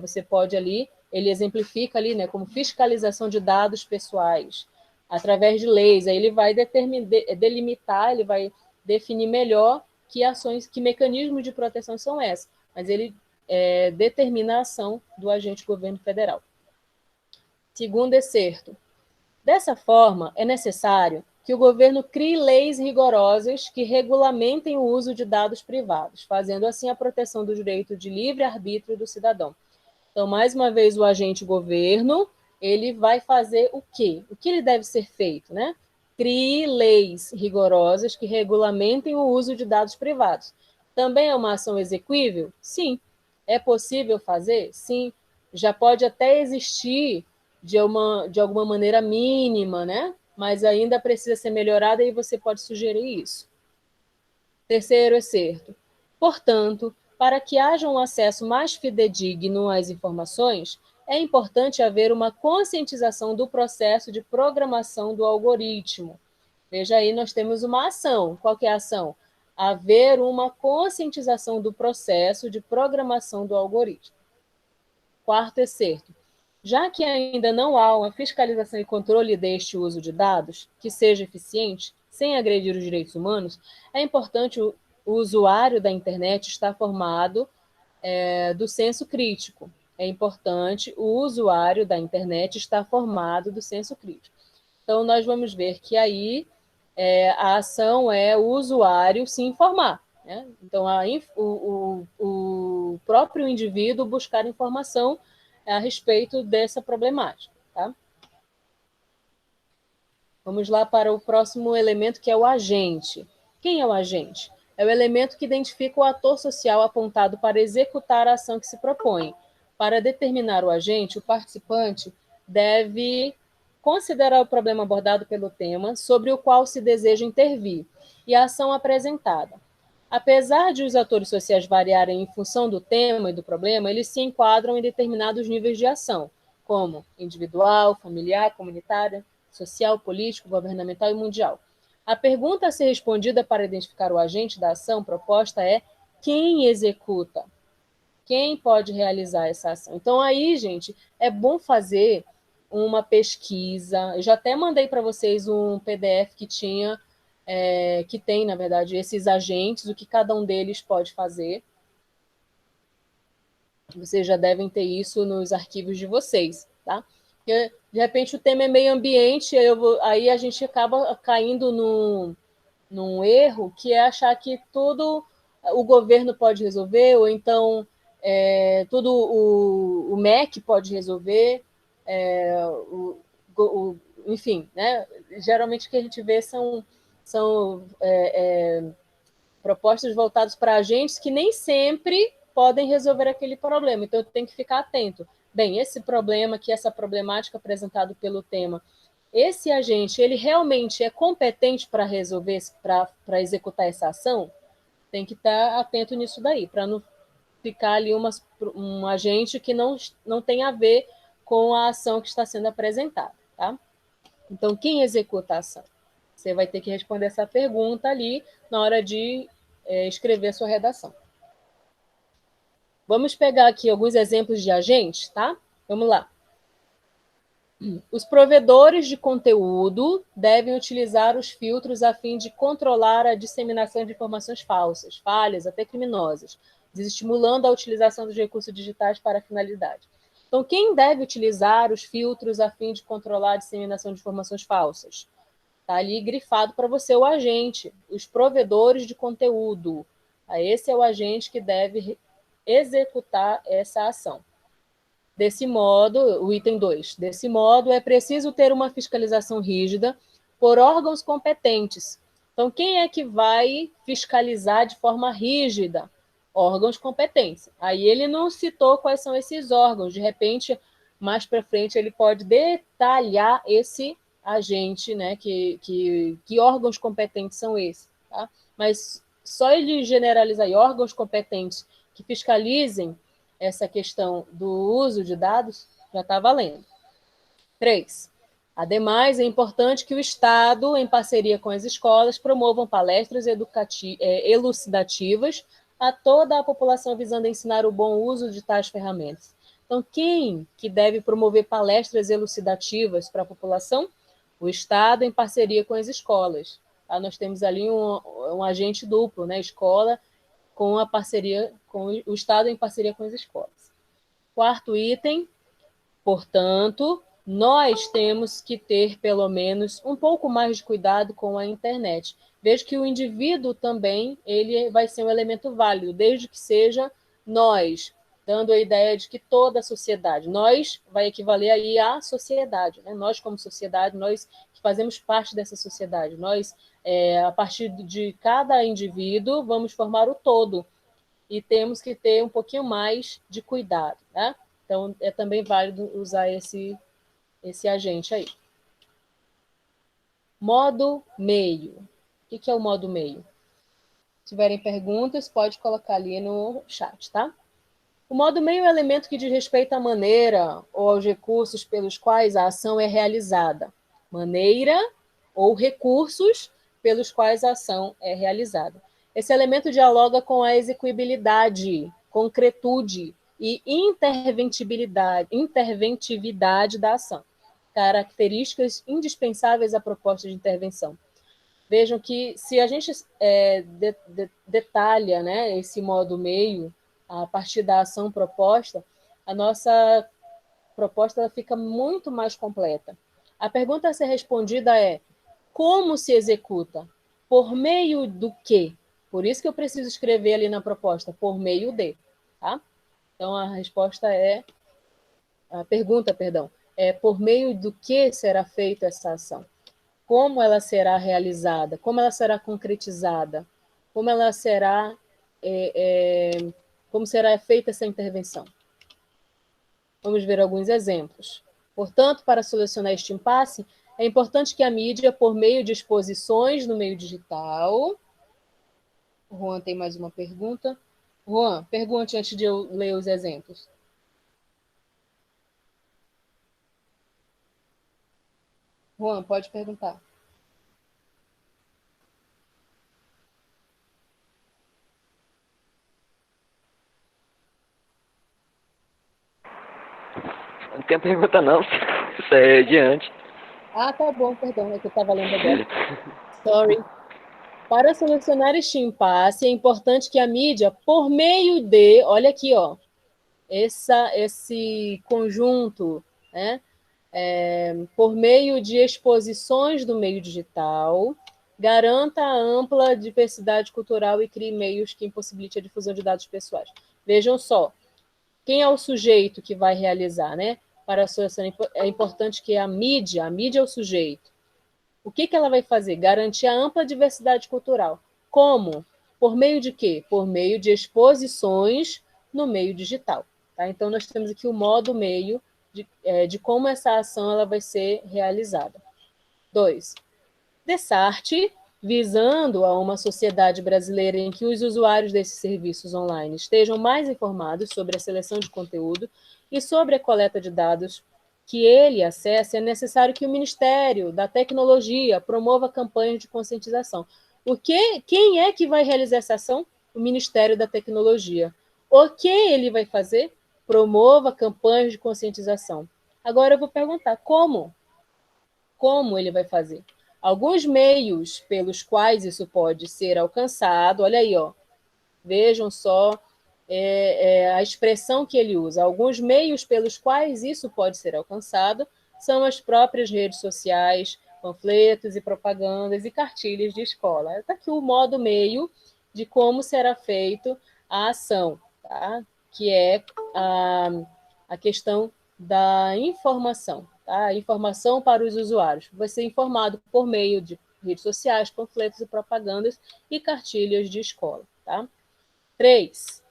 Speaker 1: você pode ali, ele exemplifica ali, né, como fiscalização de dados pessoais, através de leis, aí ele vai delimitar, ele vai definir melhor que ações, que mecanismos de proteção são esses, mas ele determina a ação do agente governo federal. Segundo excerto. Dessa forma, é necessário que o governo crie leis rigorosas que regulamentem o uso de dados privados, fazendo assim a proteção do direito de livre-arbítrio do cidadão. Então, mais uma vez, o agente governo, ele vai fazer o quê? O que ele deve ser feito, né? Crie leis rigorosas que regulamentem o uso de dados privados. Também é uma ação exequível? Sim. É possível fazer? Sim. Já pode até existir de alguma maneira mínima, né? Mas ainda precisa ser melhorada e você pode sugerir isso. Terceiro excerto. Portanto, para que haja um acesso mais fidedigno às informações, é importante haver uma conscientização do processo de programação do algoritmo. Veja aí, nós temos uma ação. Qual que é a ação? Haver uma conscientização do processo de programação do algoritmo. Quarto excerto. Já que ainda não há uma fiscalização e controle deste uso de dados que seja eficiente, sem agredir os direitos humanos, é importante o usuário da internet estar formado do senso crítico. É importante o usuário da internet estar formado do senso crítico. Então, nós vamos ver que aí a ação é o usuário se informar, né? Então, o próprio indivíduo buscar informação a respeito dessa problemática. Tá? Vamos lá para o próximo elemento, que é o agente. Quem é o agente? É o elemento que identifica o ator social apontado para executar a ação que se propõe. Para determinar o agente, o participante deve considerar o problema abordado pelo tema sobre o qual se deseja intervir e a ação apresentada. Apesar de os atores sociais variarem em função do tema e do problema, eles se enquadram em determinados níveis de ação, como individual, familiar, comunitária, social, político, governamental e mundial. A pergunta a ser respondida para identificar o agente da ação proposta é: quem executa? Quem pode realizar essa ação? Então, aí, gente, é bom fazer uma pesquisa. Eu já até mandei para vocês um PDF que tinha que tem, na verdade, esses agentes, o que cada um deles pode fazer. Vocês já devem ter isso nos arquivos de vocês, tá? Porque, de repente, o tema é meio ambiente, aí a gente acaba caindo num erro, que é achar que tudo o governo pode resolver, ou então tudo o MEC pode resolver, enfim, né? Geralmente o que a gente vê são propostas voltadas para agentes que nem sempre podem resolver aquele problema. Então, eu tenho que ficar atento. Bem, esse problema, essa problemática apresentada pelo tema, esse agente, ele realmente é competente para resolver, para executar essa ação? Tem que estar atento nisso daí, para não ficar ali um agente que não tem a ver com a ação que está sendo apresentada, tá? Então, quem executa a ação? Você vai ter que responder essa pergunta ali na hora de escrever a sua redação. Vamos pegar aqui alguns exemplos de agentes, tá? Vamos lá. Os provedores de conteúdo devem utilizar os filtros a fim de controlar a disseminação de informações falsas, falhas, até criminosas, desestimulando a utilização dos recursos digitais para a finalidade. Então, quem deve utilizar os filtros a fim de controlar a disseminação de informações falsas? Está ali grifado para você o agente, os provedores de conteúdo. Esse é o agente que deve executar essa ação. Desse modo, o item 2, desse modo é preciso ter uma fiscalização rígida por órgãos competentes. Então, quem é que vai fiscalizar de forma rígida? Órgãos competentes. Aí ele não citou quais são esses órgãos, de repente, mais para frente, ele pode detalhar esse agente, né? Que órgãos competentes são esses, tá? Mas só ele generalizar aí, órgãos competentes que fiscalizem essa questão do uso de dados, já está valendo. 3. Ademais, é importante que o Estado, em parceria com as escolas, promovam palestras elucidativas a toda a população visando ensinar o bom uso de tais ferramentas. Então, quem que deve promover palestras elucidativas para a população? O Estado, em parceria com as escolas. Tá? Nós temos ali um agente duplo, né? Escola com a parceria, com o Estado em parceria com as escolas. 4º item, portanto, nós temos que ter, pelo menos, um pouco mais de cuidado com a internet. Veja que o indivíduo também ele vai ser um elemento válido, desde que seja nós, dando a ideia de que toda a sociedade, nós vai equivaler aí à sociedade, né? Nós como sociedade, nós que fazemos parte dessa sociedade, nós, a partir de cada indivíduo, vamos formar o todo, e temos que ter um pouquinho mais de cuidado, né? Então, é também válido usar esse agente aí. Modo meio. O que é o modo meio? Se tiverem perguntas, pode colocar ali no chat, tá? O modo meio é um elemento que diz respeito à maneira ou aos recursos pelos quais a ação é realizada. Maneira ou recursos pelos quais a ação é realizada. Esse elemento dialoga com a execuibilidade, concretude e interventividade da ação, características indispensáveis à proposta de intervenção. Vejam que, se a gente detalha, né, esse modo meio, a partir da ação proposta, a nossa proposta fica muito mais completa. A pergunta a ser respondida é: como se executa? Por meio do quê? Por isso que eu preciso escrever ali na proposta, por meio de, tá? Então, a pergunta, é por meio do que será feita essa ação? Como ela será realizada? Como ela será concretizada? Como ela será, como será feita essa intervenção? Vamos ver alguns exemplos. Portanto, para solucionar este impasse, é importante que a mídia, por meio de exposições no meio digital... O Juan tem mais uma pergunta. Juan, pergunte antes de eu ler os exemplos. Juan, pode perguntar.
Speaker 3: Não tem pergunta não, isso é diante.
Speaker 1: Ah, tá bom, perdão, é que eu estava lendo agora. Sorry. Para solucionar este impasse, é importante que a mídia, por meio de, olha aqui, ó, esse conjunto, né, por meio de exposições do meio digital, garanta a ampla diversidade cultural e crie meios que impossibilitem a difusão de dados pessoais. Vejam só, quem é o sujeito que vai realizar, né? Para a solução, é importante que a mídia é o sujeito. O que ela vai fazer? Garantir a ampla diversidade cultural. Como? Por meio de quê? Por meio de exposições no meio digital. Tá? Então, nós temos aqui o modo meio de como essa ação ela vai ser realizada. 2. Dessarte, visando a uma sociedade brasileira em que os usuários desses serviços online estejam mais informados sobre a seleção de conteúdo e sobre a coleta de dados que ele acessa, é necessário que o Ministério da Tecnologia promova campanhas de conscientização. Quem é que vai realizar essa ação? O Ministério da Tecnologia. O que ele vai fazer? Promova campanhas de conscientização. Agora eu vou perguntar, como? Como ele vai fazer? Alguns meios pelos quais isso pode ser alcançado, olha aí, ó, vejam só a expressão que ele usa. Alguns meios pelos quais isso pode ser alcançado são as próprias redes sociais, panfletos e propagandas e cartilhas de escola. Está aqui o modo meio de como será feito a ação, tá? Que é a questão da informação. Tá? Informação para os usuários. Vai ser informado por meio de redes sociais, panfletos e propagandas e cartilhas de escola. Tá? 3.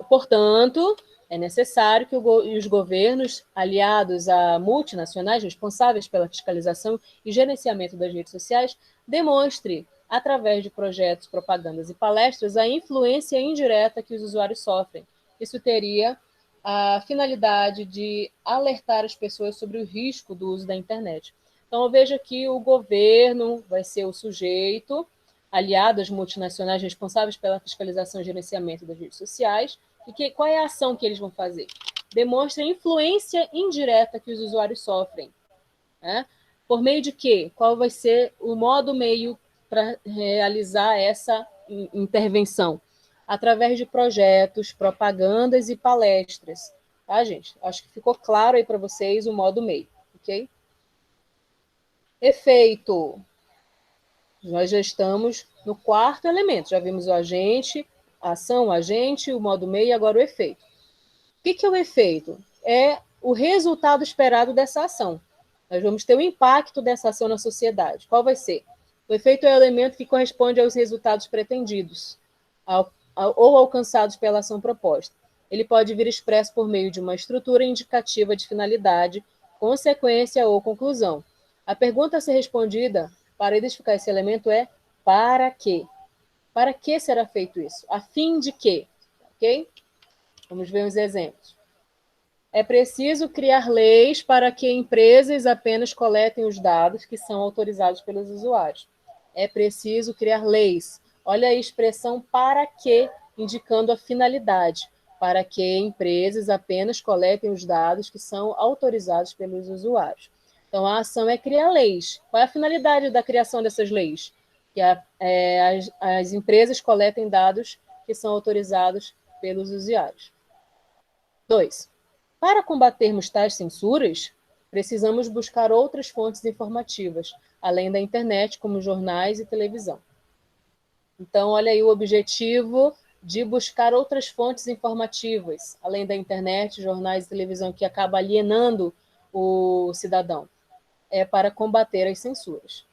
Speaker 1: Portanto, é necessário que os governos, aliados a multinacionais responsáveis pela fiscalização e gerenciamento das redes sociais, demonstrem, através de projetos, propagandas e palestras, a influência indireta que os usuários sofrem. Isso teria a finalidade de alertar as pessoas sobre o risco do uso da internet. Então, eu vejo que o governo vai ser o sujeito, aliado às multinacionais responsáveis pela fiscalização e gerenciamento das redes sociais. E qual é a ação que eles vão fazer? Demonstra a influência indireta que os usuários sofrem. Né? Por meio de quê? Qual vai ser o modo meio para realizar essa intervenção? Através de projetos, propagandas e palestras. Tá, gente? Acho que ficou claro aí para vocês o modo meio, ok? Efeito. Nós já estamos no quarto elemento. Já vimos o agente, a ação, o agente, o modo meio e agora o efeito. O que é o efeito? É o resultado esperado dessa ação. Nós vamos ter o impacto dessa ação na sociedade. Qual vai ser? O efeito é o elemento que corresponde aos resultados pretendidos ou alcançados pela ação proposta. Ele pode vir expresso por meio de uma estrutura indicativa de finalidade, consequência ou conclusão. A pergunta a ser respondida para identificar esse elemento é para quê? Para que será feito isso? A fim de quê? Ok? Vamos ver uns exemplos. É preciso criar leis para que empresas apenas coletem os dados que são autorizados pelos usuários. É preciso criar leis. Olha a expressão para que, indicando a finalidade. Para que empresas apenas coletem os dados que são autorizados pelos usuários. Então, a ação é criar leis. Qual é a finalidade da criação dessas leis? Que as empresas coletem dados que são autorizados pelos usuários. 2. Para combatermos tais censuras, precisamos buscar outras fontes informativas, além da internet, como jornais e televisão. Então, olha aí o objetivo de buscar outras fontes informativas, além da internet, jornais e televisão, que acaba alienando o cidadão. É para combater as censuras.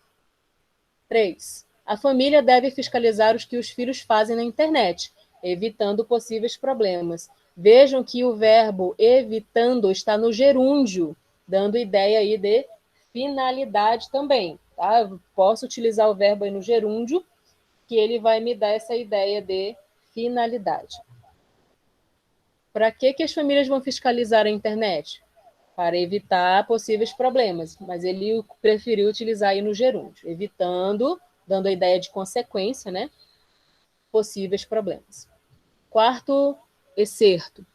Speaker 1: 3. A família deve fiscalizar os que os filhos fazem na internet, evitando possíveis problemas. Vejam que o verbo evitando está no gerúndio, dando ideia aí de finalidade também. Tá? Eu posso utilizar o verbo aí no gerúndio, que ele vai me dar essa ideia de finalidade. Para que as famílias vão fiscalizar a internet? Para evitar possíveis problemas, mas ele preferiu utilizar aí no gerúndio, evitando, dando a ideia de consequência, né? Possíveis problemas. 4, excerto.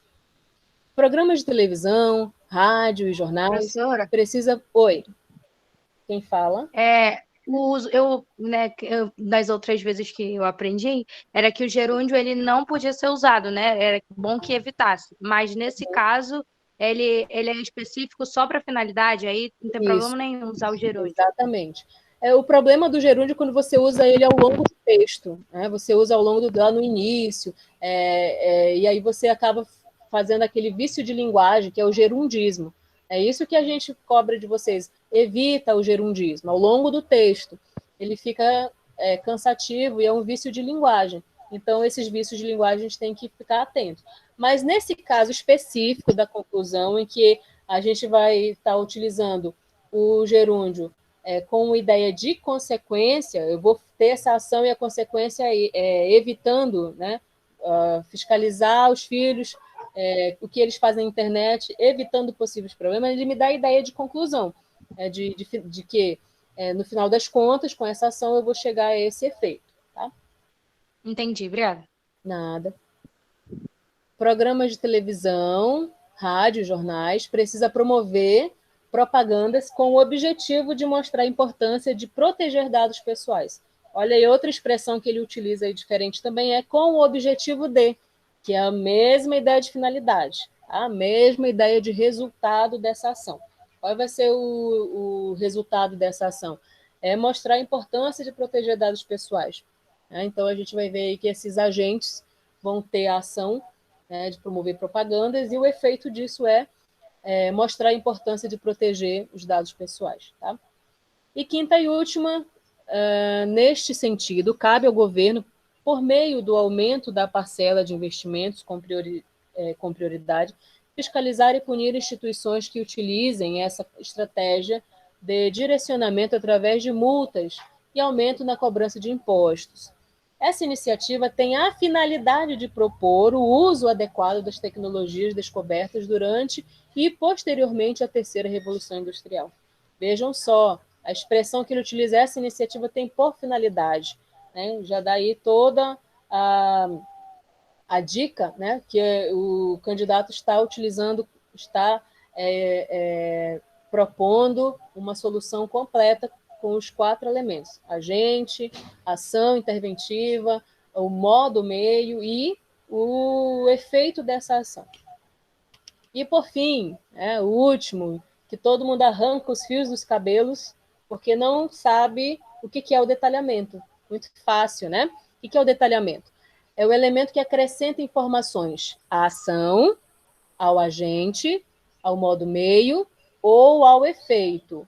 Speaker 1: Programas de televisão, rádio e jornais
Speaker 5: Professora?
Speaker 1: precisa... Oi, quem fala?
Speaker 5: o uso, né, das outras vezes que eu aprendi, era que o gerúndio ele não podia ser usado, né? Era bom que evitasse. Mas nesse caso, ele é específico só para finalidade, aí não tem
Speaker 1: Isso,
Speaker 5: problema nenhum usar o gerúndio.
Speaker 1: exatamente. O problema do gerúndio é quando você usa ele ao longo do texto, né? Você usa ao longo lá no início, e aí você acaba fazendo aquele vício de linguagem, que é o gerundismo. É isso que a gente cobra de vocês. Evita o gerundismo ao longo do texto. Ele fica cansativo e é um vício de linguagem. Então, esses vícios de linguagem a gente tem que ficar atento. Mas nesse caso específico da conclusão, em que a gente vai estar utilizando o gerúndio com ideia de consequência, eu vou ter essa ação e a consequência evitando, né, fiscalizar os filhos, o que eles fazem na internet, evitando possíveis problemas, ele me dá a ideia de conclusão, de que, no final das contas, com essa ação, eu vou chegar a esse efeito. Tá?
Speaker 5: Entendi, obrigada.
Speaker 1: Nada. Programas de televisão, rádio, jornais, precisa promover propagandas com o objetivo de mostrar a importância de proteger dados pessoais. Olha aí, outra expressão que ele utiliza aí diferente também é com o objetivo de, que é a mesma ideia de finalidade, a mesma ideia de resultado dessa ação. Qual vai ser o resultado dessa ação? É mostrar a importância de proteger dados pessoais. Então, a gente vai ver aí que esses agentes vão ter a ação de promover propagandas, e o efeito disso é mostrar a importância de proteger os dados pessoais. Tá? E quinta e última, neste sentido, cabe ao governo, por meio do aumento da parcela de investimentos com prioridade, fiscalizar e punir instituições que utilizem essa estratégia de direcionamento através de multas e aumento na cobrança de impostos. Essa iniciativa tem a finalidade de propor o uso adequado das tecnologias descobertas durante e posteriormente à terceira revolução industrial. Vejam só, a expressão que ele utiliza, essa iniciativa tem por finalidade, né? Já dá aí toda a dica, né, que o candidato está utilizando, está propondo uma solução completa com os 4 elementos: agente, ação interventiva, o modo meio e o efeito dessa ação. E, por fim, o último, que todo mundo arranca os fios dos cabelos, porque não sabe o que é o detalhamento. Muito fácil, né? O que é o detalhamento? É o elemento que acrescenta informações à ação, ao agente, ao modo meio ou ao efeito.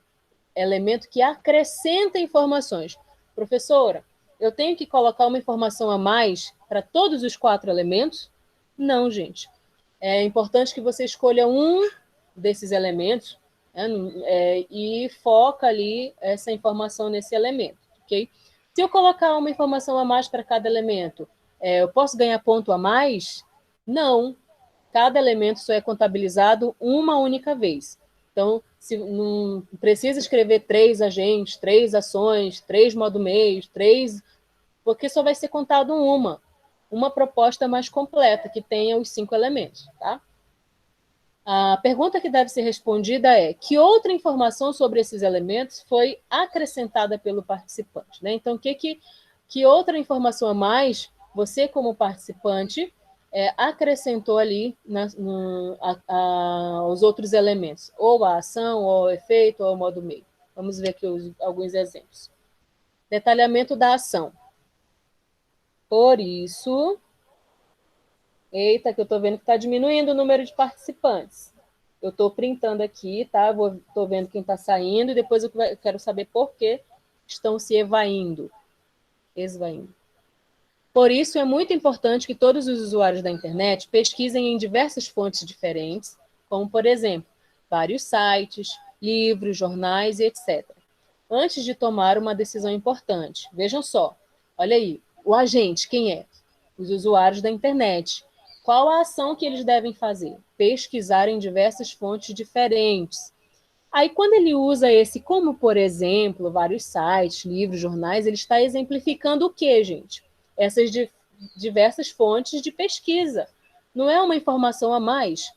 Speaker 1: Elemento que acrescenta informações. Professora, eu tenho que colocar uma informação a mais para todos os 4 elementos? Não, gente. É importante que você escolha um desses elementos e foca ali essa informação nesse elemento, ok? Se eu colocar uma informação a mais para cada elemento, eu posso ganhar ponto a mais? Não. Cada elemento só é contabilizado uma única vez. Então, se não precisa escrever 3 agentes, 3 ações, 3 modo meios, 3, porque só vai ser contado uma proposta mais completa, que tenha os 5 elementos. Tá? A pergunta que deve ser respondida é: que outra informação sobre esses elementos foi acrescentada pelo participante? Né? Então, que outra informação a mais você, como participante, acrescentou ali os outros elementos, ou a ação, ou o efeito, ou o modo meio. Vamos ver aqui alguns exemplos. Detalhamento da ação. Por isso... Eita, que eu estou vendo que está diminuindo o número de participantes. Eu estou printando aqui, tá? Estou vendo quem está saindo e depois eu quero saber por que estão se esvaindo. Por isso, é muito importante que todos os usuários da internet pesquisem em diversas fontes diferentes, como, por exemplo, vários sites, livros, jornais e etc., antes de tomar uma decisão importante. Vejam só, olha aí, o agente, quem é? Os usuários da internet. Qual a ação que eles devem fazer? Pesquisar em diversas fontes diferentes. Aí, quando ele usa esse, como, por exemplo, vários sites, livros, jornais, ele está exemplificando o quê, gente? Essas diversas fontes de pesquisa. Não é uma informação a mais?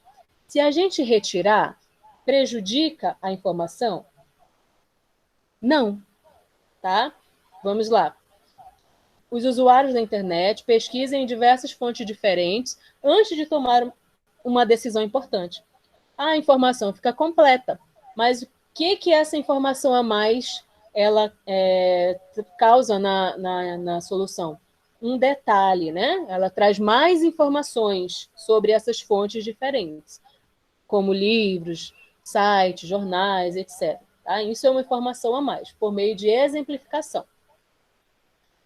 Speaker 1: Se a gente retirar, prejudica a informação? Não. tá? Vamos lá. Os usuários da internet pesquisam em diversas fontes diferentes antes de tomar uma decisão importante. A informação fica completa, mas o que essa informação a mais ela causa na solução? Um detalhe, né? Ela traz mais informações sobre essas fontes diferentes, como livros, sites, jornais, etc. Tá? Isso é uma informação a mais, por meio de exemplificação.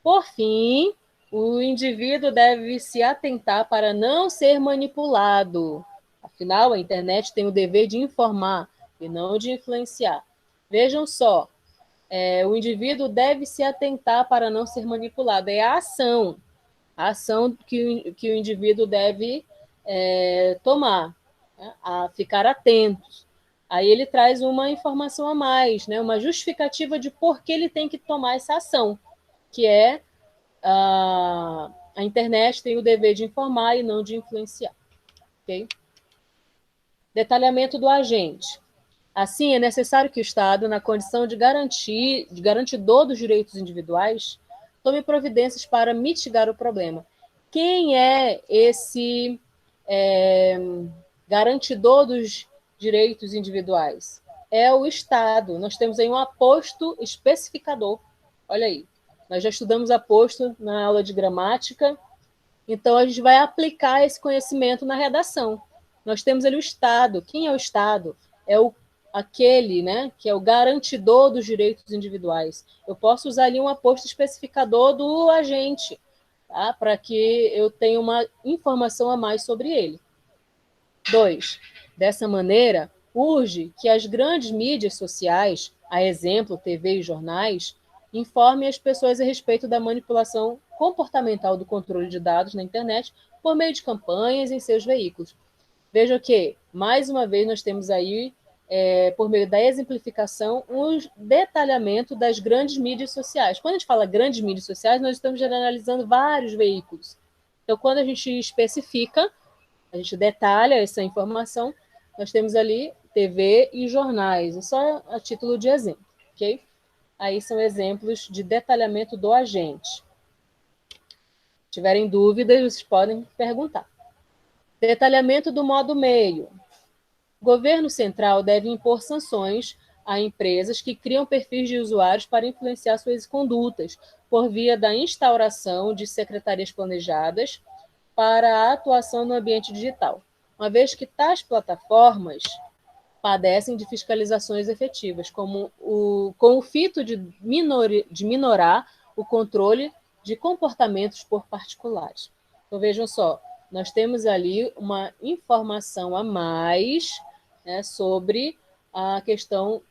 Speaker 1: Por fim, o indivíduo deve se atentar para não ser manipulado. Afinal, a internet tem o dever de informar e não de influenciar. Vejam só, o indivíduo deve se atentar para não ser manipulado. É a ação que o indivíduo deve tomar, né? A ficar atento. Aí ele traz uma informação a mais, né? Uma justificativa de por que ele tem que tomar essa ação, que é a internet tem o dever de informar e não de influenciar. Okay? Detalhamento do agente. Assim, é necessário que o Estado, na condição de garantidor dos direitos individuais, tome providências para mitigar o problema. Quem é esse garantidor dos direitos individuais? É o Estado. Nós temos aí um aposto especificador. Olha aí. Nós já estudamos aposto na aula de gramática, então a gente vai aplicar esse conhecimento na redação. Nós temos ali o Estado. Quem é o Estado? É aquele, né, que é o garantidor dos direitos individuais. Eu posso usar ali um aposto especificador do agente, tá? Para que eu tenha uma informação a mais sobre ele. 2. Dessa maneira, urge que as grandes mídias sociais, a exemplo, TV e jornais, informem as pessoas a respeito da manipulação comportamental do controle de dados na internet por meio de campanhas em seus veículos. Vejam que, mais uma vez, nós temos aí, por meio da exemplificação, um detalhamento das grandes mídias sociais. Quando a gente fala grandes mídias sociais, nós estamos generalizando vários veículos. Então, quando a gente especifica, a gente detalha essa informação, nós temos ali TV e jornais, só a título de exemplo, ok? Aí são exemplos de detalhamento do agente. Se tiverem dúvidas, vocês podem perguntar. Detalhamento do modo meio. O governo central deve impor sanções a empresas que criam perfis de usuários para influenciar suas condutas, por via da instauração de secretarias planejadas para a atuação no ambiente digital, uma vez que tais plataformas padecem de fiscalizações efetivas, com o fito de minorar o controle de comportamentos por particulares. Então, vejam só, nós temos ali uma informação a mais, né, sobre a questão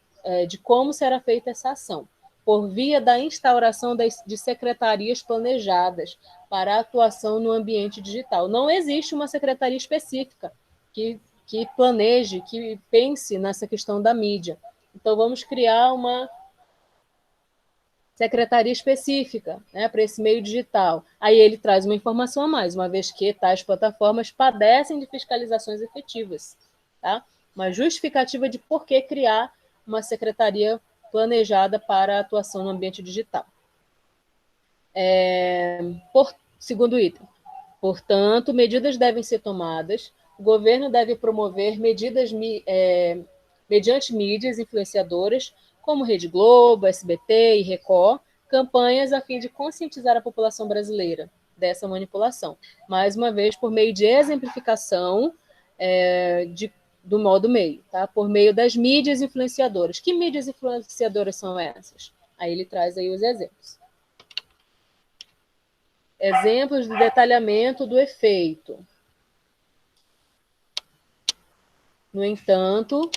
Speaker 1: de como será feita essa ação, por via da instauração de secretarias planejadas para a atuação no ambiente digital. Não existe uma secretaria específica que planeje, que pense nessa questão da mídia. Então, vamos criar uma secretaria específica, né, para esse meio digital. Aí ele traz uma informação a mais, uma vez que tais plataformas padecem de fiscalizações efetivas. Tá? Uma justificativa de por que criar uma secretaria planejada para a atuação no ambiente digital. Segundo item, portanto, medidas devem ser tomadas, o governo deve promover medidas mediante mídias influenciadoras, como Rede Globo, SBT e Record, campanhas a fim de conscientizar a população brasileira dessa manipulação. Mais uma vez, por meio de exemplificação do modo meio, tá? Por meio das mídias influenciadoras. Que mídias influenciadoras são essas? Aí ele traz aí os exemplos. Exemplos de detalhamento do efeito. No entanto,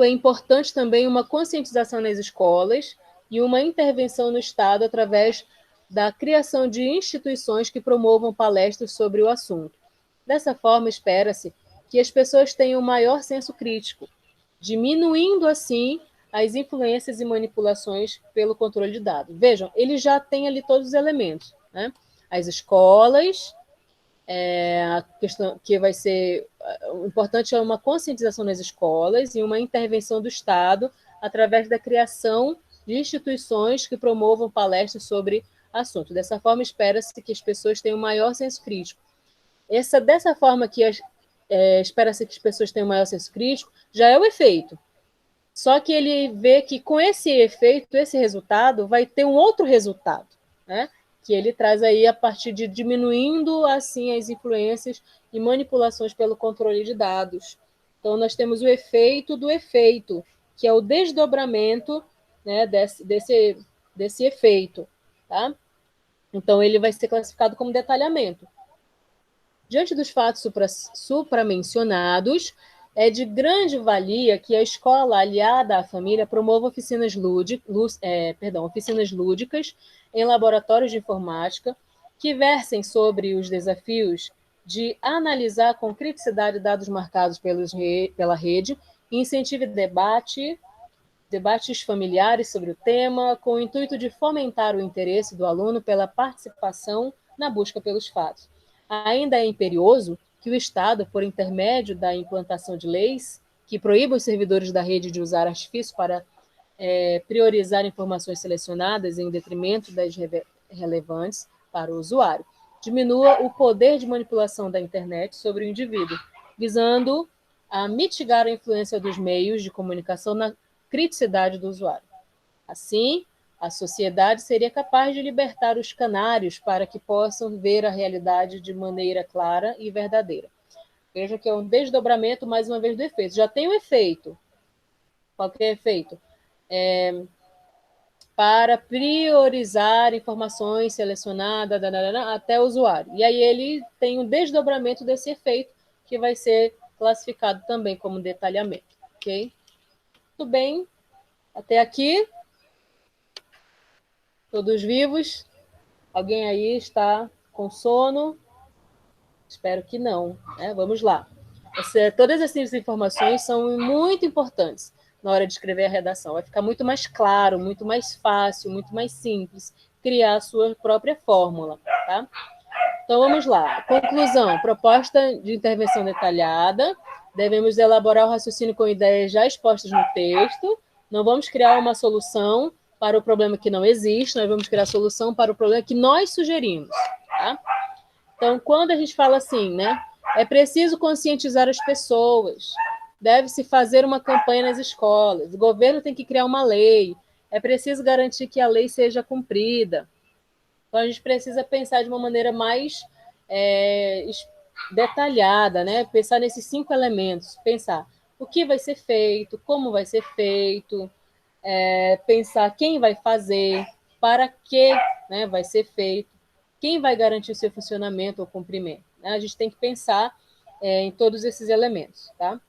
Speaker 1: é importante também uma conscientização nas escolas e uma intervenção no Estado através da criação de instituições que promovam palestras sobre o assunto. Dessa forma, espera-se que as pessoas tenham um maior senso crítico, diminuindo, assim, as influências e manipulações pelo controle de dados. Vejam, ele já tem ali todos os elementos, né? As escolas, A questão que vai ser o importante é uma conscientização nas escolas e uma intervenção do Estado através da criação de instituições que promovam palestras sobre assunto. Dessa forma, espera-se que as pessoas tenham um maior senso crítico. Dessa forma que espera-se que as pessoas tenham um maior senso crítico, já é o efeito. Só que ele vê que com esse efeito, esse resultado, vai ter um outro resultado, né? Que ele traz aí a partir de diminuindo assim as influências e manipulações pelo controle de dados. Então, nós temos o efeito do efeito, que é o desdobramento, né, desse efeito. Tá? Então, ele vai ser classificado como detalhamento. Diante dos fatos supramencionados, é de grande valia que a escola aliada à família promova oficinas lúdicas em laboratórios de informática que versem sobre os desafios de analisar com criticidade dados marcados pela rede e incentive debates familiares sobre o tema, com o intuito de fomentar o interesse do aluno pela participação na busca pelos fatos. Ainda é imperioso que o Estado, por intermédio da implantação de leis que proíbam os servidores da rede de usar artifícios para priorizar informações selecionadas em detrimento das relevantes para o usuário, diminua o poder de manipulação da internet sobre o indivíduo, visando a mitigar a influência dos meios de comunicação na criticidade do usuário. Assim, a sociedade seria capaz de libertar os canários para que possam ver a realidade de maneira clara e verdadeira. Veja que é um desdobramento, mais uma vez, do efeito. Já tem o efeito. Qual que é o efeito? Para priorizar informações selecionadas até o usuário. E aí ele tem um desdobramento desse efeito, que vai ser classificado também como detalhamento. Ok? Tudo bem? Até aqui? Todos vivos? Alguém aí está com sono? Espero que não. Né? Vamos lá. Todas essas informações são muito importantes na hora de escrever a redação. Vai ficar muito mais claro, muito mais fácil, muito mais simples criar a sua própria fórmula. Tá? Então, vamos lá. Conclusão. Proposta de intervenção detalhada. Devemos elaborar o raciocínio com ideias já expostas no texto. Não vamos criar uma solução para o problema que não existe, nós vamos criar a solução para o problema que nós sugerimos. Tá? Então, quando a gente fala assim, né? É preciso conscientizar as pessoas, deve-se fazer uma campanha nas escolas, o governo tem que criar uma lei, é preciso garantir que a lei seja cumprida. Então, a gente precisa pensar de uma maneira mais detalhada, né? Pensar nesses 5 elementos, pensar o que vai ser feito, como vai ser feito, pensar quem vai fazer, para que, né, vai ser feito, quem vai garantir o seu funcionamento ou cumprimento. Né? A gente tem que pensar em todos esses elementos. Tá?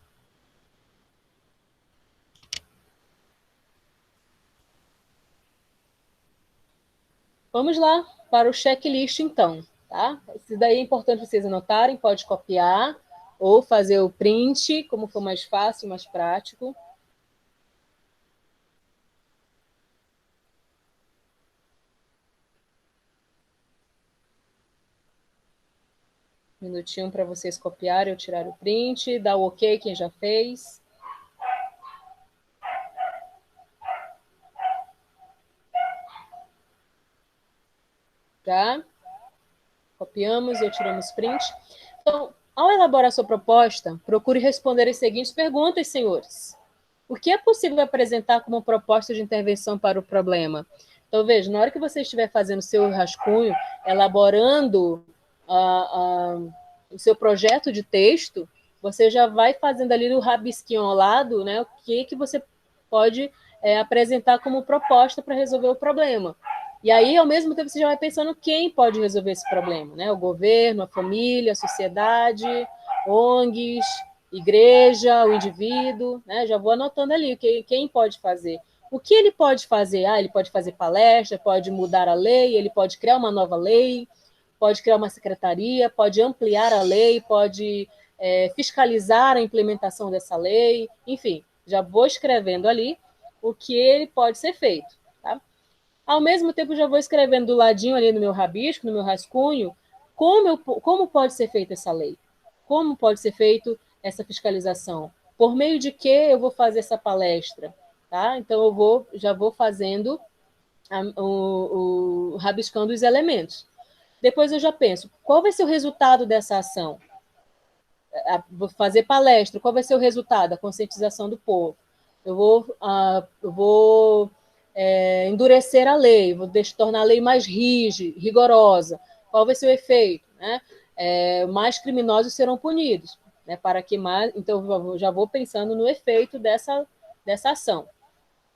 Speaker 1: Vamos lá para o checklist, então. Tá? Isso daí é importante vocês anotarem, pode copiar ou fazer o print, como for mais fácil, mais prático. Um minutinho para vocês copiarem ou tirar o print, dar o ok quem já fez. Já copiamos ou tiramos print. Então, ao elaborar sua proposta, procure responder as seguintes perguntas, senhores. O que é possível apresentar como proposta de intervenção para o problema? Então, veja, na hora que você estiver fazendo seu rascunho, elaborando o seu projeto de texto, você já vai fazendo ali no rabisquinho ao lado, né, o que você pode apresentar como proposta para resolver o problema. E aí, ao mesmo tempo, você já vai pensando quem pode resolver esse problema, né? O governo, a família, a sociedade, ONGs, igreja, o indivíduo, né? Já vou anotando ali quem pode fazer. O que ele pode fazer? Ele pode fazer palestra, pode mudar a lei, ele pode criar uma nova lei, pode criar uma secretaria, pode ampliar a lei, pode fiscalizar a implementação dessa lei, enfim, já vou escrevendo ali o que ele pode ser feito. Tá? Ao mesmo tempo, já vou escrevendo do ladinho ali no meu rabisco, no meu rascunho, Como pode ser feita essa lei? Como pode ser feita essa fiscalização? Por meio de que eu vou fazer essa palestra? Tá? Então, já vou fazendo, rabiscando os elementos. Depois eu já penso, qual vai ser o resultado dessa ação? Vou fazer palestra, qual vai ser o resultado? A conscientização do povo. Eu vou endurecer a lei, vou tornar a lei mais rígida, rigorosa. Qual vai ser o efeito? Né? Mais criminosos serão punidos. Né? Para que mais? Então, eu já vou pensando no efeito dessa ação.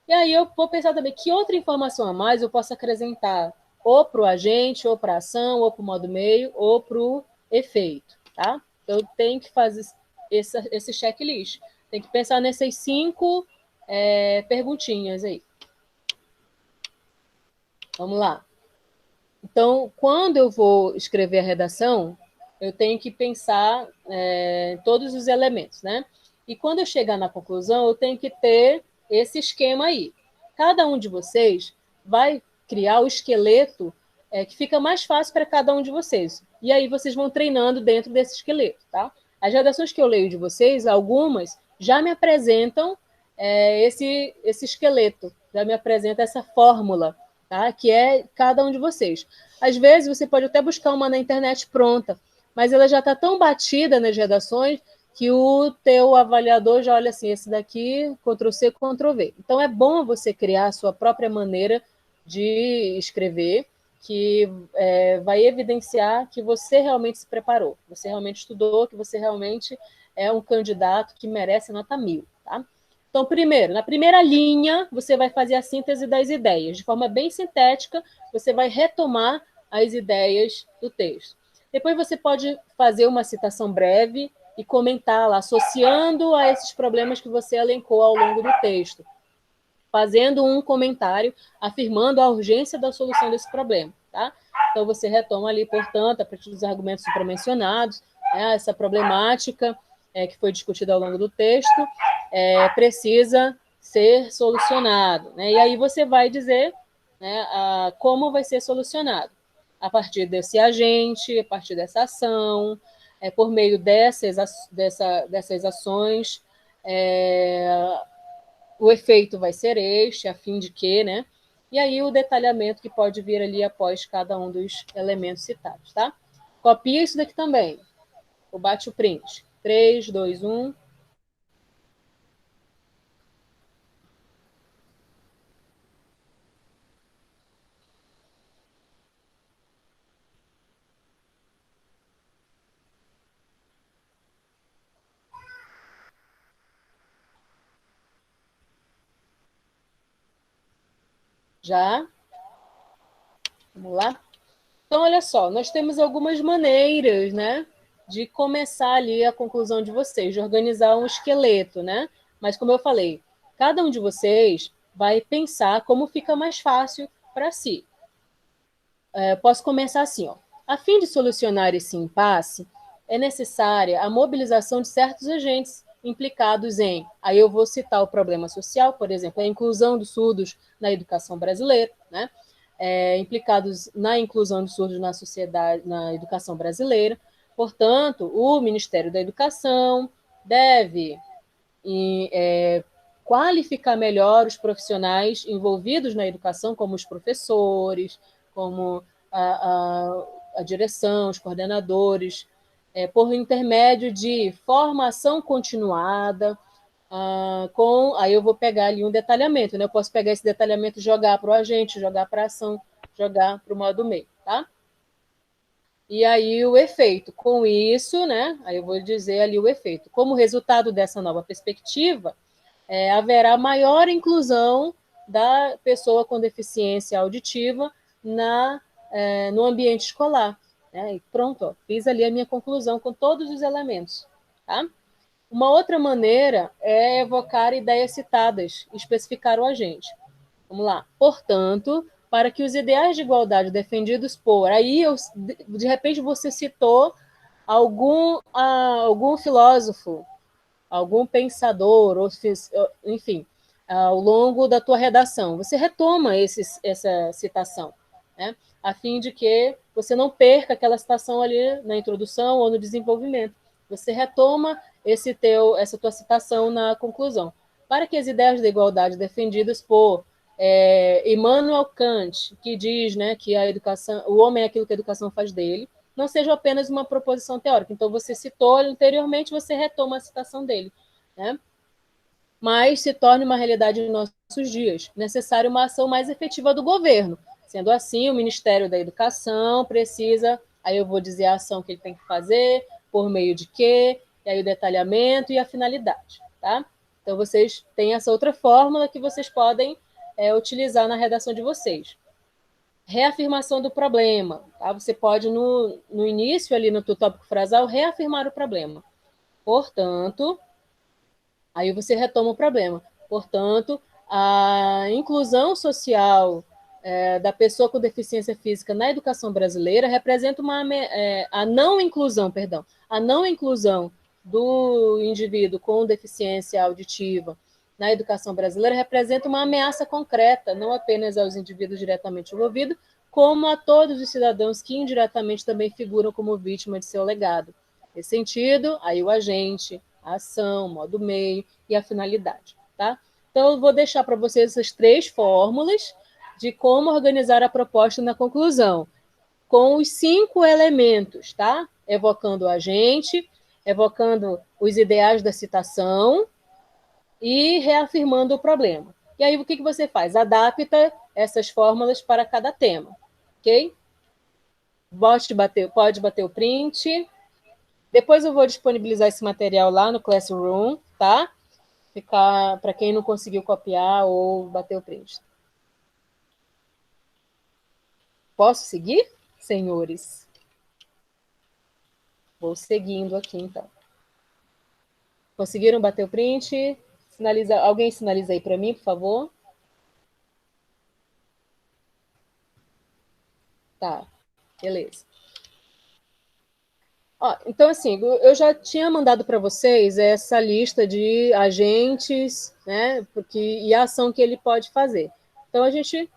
Speaker 1: E aí eu vou pensar também que outra informação a mais eu posso acrescentar ou para o agente, ou para a ação, ou para o modo meio, ou para o efeito. Tá? Então, eu tenho que fazer esse checklist. Tem que pensar nessas 5 perguntinhas aí. Vamos lá. Então, quando eu vou escrever a redação, eu tenho que pensar todos os elementos, né? E quando eu chegar na conclusão, eu tenho que ter esse esquema aí. Cada um de vocês vai criar o esqueleto que fica mais fácil para cada um de vocês. E aí vocês vão treinando dentro desse esqueleto, tá? As redações que eu leio de vocês, algumas já me apresentam esse esqueleto, já me apresenta essa fórmula, tá? Que é cada um de vocês. Às vezes você pode até buscar uma na internet pronta, mas ela já está tão batida nas redações que o teu avaliador já olha assim, esse daqui, Ctrl+C, Ctrl+V. Então, é bom você criar a sua própria maneira de escrever, que vai evidenciar que você realmente se preparou, você realmente estudou, que você realmente é um candidato que merece nota 1000, tá? Então, primeiro, na primeira linha, você vai fazer a síntese das ideias. De forma bem sintética, você vai retomar as ideias do texto. Depois você pode fazer uma citação breve e comentar lá, associando a esses problemas que você elencou ao longo do texto, fazendo um comentário afirmando a urgência da solução desse problema. Tá? Então, você retoma ali, portanto, a partir dos argumentos supramencionados, essa problemática que foi discutida ao longo do texto, precisa ser solucionado. Né? E aí você vai dizer, né, como vai ser solucionado. A partir desse agente, a partir dessa ação, por meio dessas ações, o efeito vai ser este, a fim de que, né? E aí o detalhamento que pode vir ali após cada um dos elementos citados, tá? Copia isso daqui também. Ou bate o print. 3, 2, 1. Já? Vamos lá? Então, olha só, nós temos algumas maneiras, né, de começar ali a conclusão de vocês, de organizar um esqueleto, né? Mas, como eu falei, cada um de vocês vai pensar como fica mais fácil para si. Posso começar assim, ó. A fim de solucionar esse impasse, é necessária a mobilização de certos agentes implicados em, aí eu vou citar o problema social, por exemplo, a inclusão dos surdos na educação brasileira, né? Implicados na inclusão dos surdos na sociedade, na educação brasileira. Portanto, o Ministério da Educação deve qualificar melhor os profissionais envolvidos na educação, como os professores, como a direção, os coordenadores, por intermédio de formação continuada, aí eu vou pegar ali um detalhamento, né? Eu posso pegar esse detalhamento e jogar para o agente, jogar para a ação, jogar para o modo meio, tá? E aí o efeito, com isso, né? Aí eu vou dizer ali o efeito. Como resultado dessa nova perspectiva, haverá maior inclusão da pessoa com deficiência auditiva no ambiente escolar. Né? E pronto, ó, fiz ali a minha conclusão com todos os elementos, tá? Uma outra maneira é evocar ideias citadas, especificar o agente. Vamos lá. Portanto, para que os ideais de igualdade defendidos por... Aí, de repente, você citou algum filósofo, algum pensador, enfim, ao longo da tua redação. Você retoma essa citação, né? A fim de que você não perca aquela citação ali na introdução ou no desenvolvimento. Você retoma essa tua citação na conclusão. Para que as ideias da igualdade defendidas por Immanuel Kant, que diz, né, que a educação, o homem é aquilo que a educação faz dele, não seja apenas uma proposição teórica. Então, você citou anteriormente, você retoma a citação dele, né? Mas se torne uma realidade em nossos dias. Necessária uma ação mais efetiva do governo. Sendo assim, o Ministério da Educação precisa, aí eu vou dizer a ação que ele tem que fazer, por meio de quê, e aí o detalhamento e a finalidade, tá? Então, vocês têm essa outra fórmula que vocês podem utilizar na redação de vocês. Reafirmação do problema, tá? Você pode, no início, ali no teu tópico frasal, reafirmar o problema. Portanto, aí você retoma o problema. Portanto, a inclusão social da pessoa com deficiência física na educação brasileira representa a não inclusão do indivíduo com deficiência auditiva na educação brasileira representa uma ameaça concreta, não apenas aos indivíduos diretamente envolvidos, como a todos os cidadãos que indiretamente também figuram como vítima de seu legado. Nesse sentido, aí o agente, a ação, o modo meio e a finalidade, tá? Então, eu vou deixar para vocês essas 3 fórmulas de como organizar a proposta na conclusão, com os 5 elementos, tá? Evocando o agente, evocando os ideais da citação e reafirmando o problema. E aí, o que você faz? Adapta essas fórmulas para cada tema, ok? Pode bater o print. Depois eu vou disponibilizar esse material lá no Classroom, tá? Ficar para quem não conseguiu copiar ou bater o print. Posso seguir, senhores? Vou seguindo aqui, então. Conseguiram bater o print? Alguém sinaliza aí para mim, por favor? Tá, beleza. Então, assim, eu já tinha mandado para vocês essa lista de agentes, né, e a ação que ele pode fazer. Então, a gente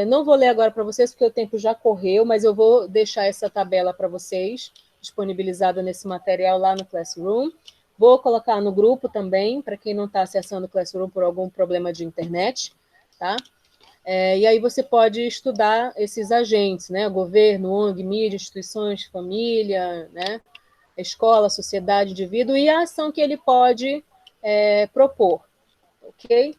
Speaker 1: não vou ler agora para vocês, porque o tempo já correu, mas eu vou deixar essa tabela para vocês, disponibilizada nesse material lá no Classroom. Vou colocar no grupo também, para quem não está acessando o Classroom por algum problema de internet, tá? E aí você pode estudar esses agentes, né? Governo, ONG, mídia, instituições, família, né? Escola, sociedade, indivíduo, e a ação que ele pode propor, ok?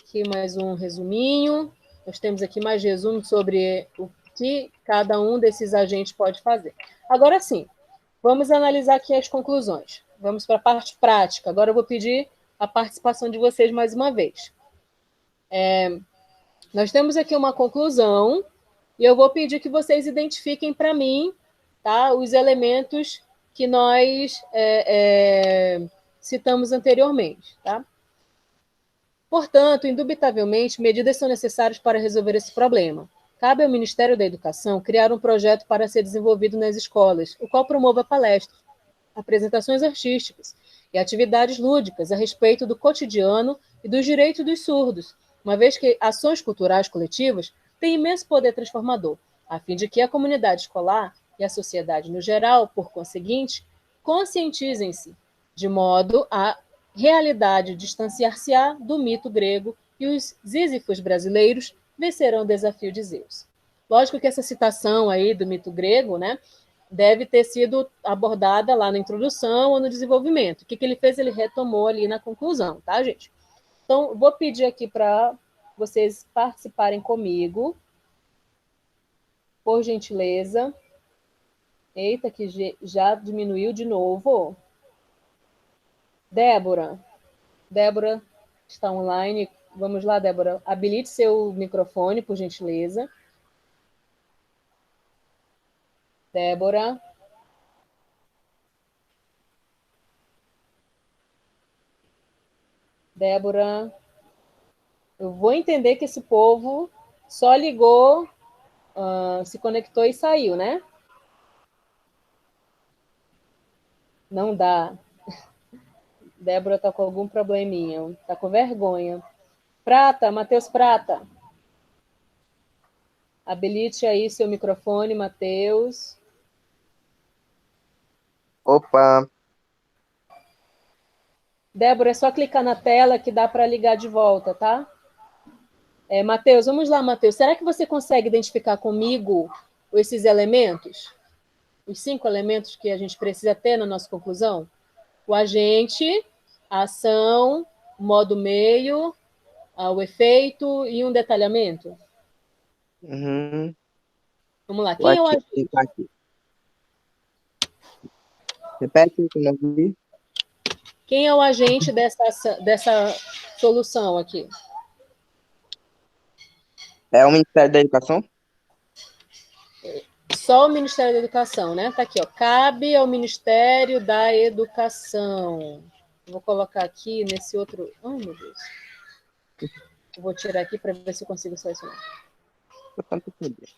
Speaker 1: Aqui mais um resuminho. Nós temos aqui mais resumo sobre o que cada um desses agentes pode fazer. Agora sim, vamos analisar aqui as conclusões. Vamos para a parte prática. Agora eu vou pedir a participação de vocês mais uma vez. Nós temos aqui uma conclusão e eu vou pedir que vocês identifiquem para mim, tá, os elementos que nós citamos anteriormente, tá? Portanto, indubitavelmente, medidas são necessárias para resolver esse problema. Cabe ao Ministério da Educação criar um projeto para ser desenvolvido nas escolas, o qual promova palestras, apresentações artísticas e atividades lúdicas a respeito do cotidiano e dos direitos dos surdos, uma vez que ações culturais coletivas têm imenso poder transformador, a fim de que a comunidade escolar e a sociedade no geral, por conseguinte, conscientizem-se, de modo a realidade distanciar-se-á do mito grego e os Sísifos brasileiros vencerão o desafio de Zeus. Lógico que essa citação aí do mito grego, né, deve ter sido abordada lá na introdução ou no desenvolvimento. O que ele fez? Ele retomou ali na conclusão, tá, gente? Então, vou pedir aqui para vocês participarem comigo, por gentileza. Eita, que já diminuiu de novo. Débora está online. Vamos lá, Débora. Habilite seu microfone, por gentileza. Débora. Débora. Eu vou entender que esse povo só ligou, se conectou e saiu, né? Não dá. Débora está com algum probleminha. Está com vergonha. Prata, Matheus Prata. Habilite aí seu microfone, Matheus.
Speaker 6: Opa,
Speaker 1: Débora, é só clicar na tela que dá para ligar de volta, tá? Matheus, vamos lá, Matheus. Será que você consegue identificar comigo esses elementos? Os 5 elementos que a gente precisa ter na nossa conclusão? O agente, a ação, o modo meio, o efeito e um detalhamento?
Speaker 6: uhum.
Speaker 1: Vamos lá.
Speaker 6: Eu
Speaker 1: Quem é
Speaker 6: acho
Speaker 1: o,
Speaker 6: que tá aqui. Repete que eu não vi.
Speaker 1: quem é o agente dessa solução aqui?
Speaker 6: É o Ministério da Educação?
Speaker 1: Só o Ministério da Educação, né? Tá aqui, ó. Cabe ao Ministério da Educação. Vou colocar aqui nesse outro. Ai, meu Deus. Eu vou tirar aqui para ver se eu consigo selecionar.
Speaker 6: Eu tanto poder.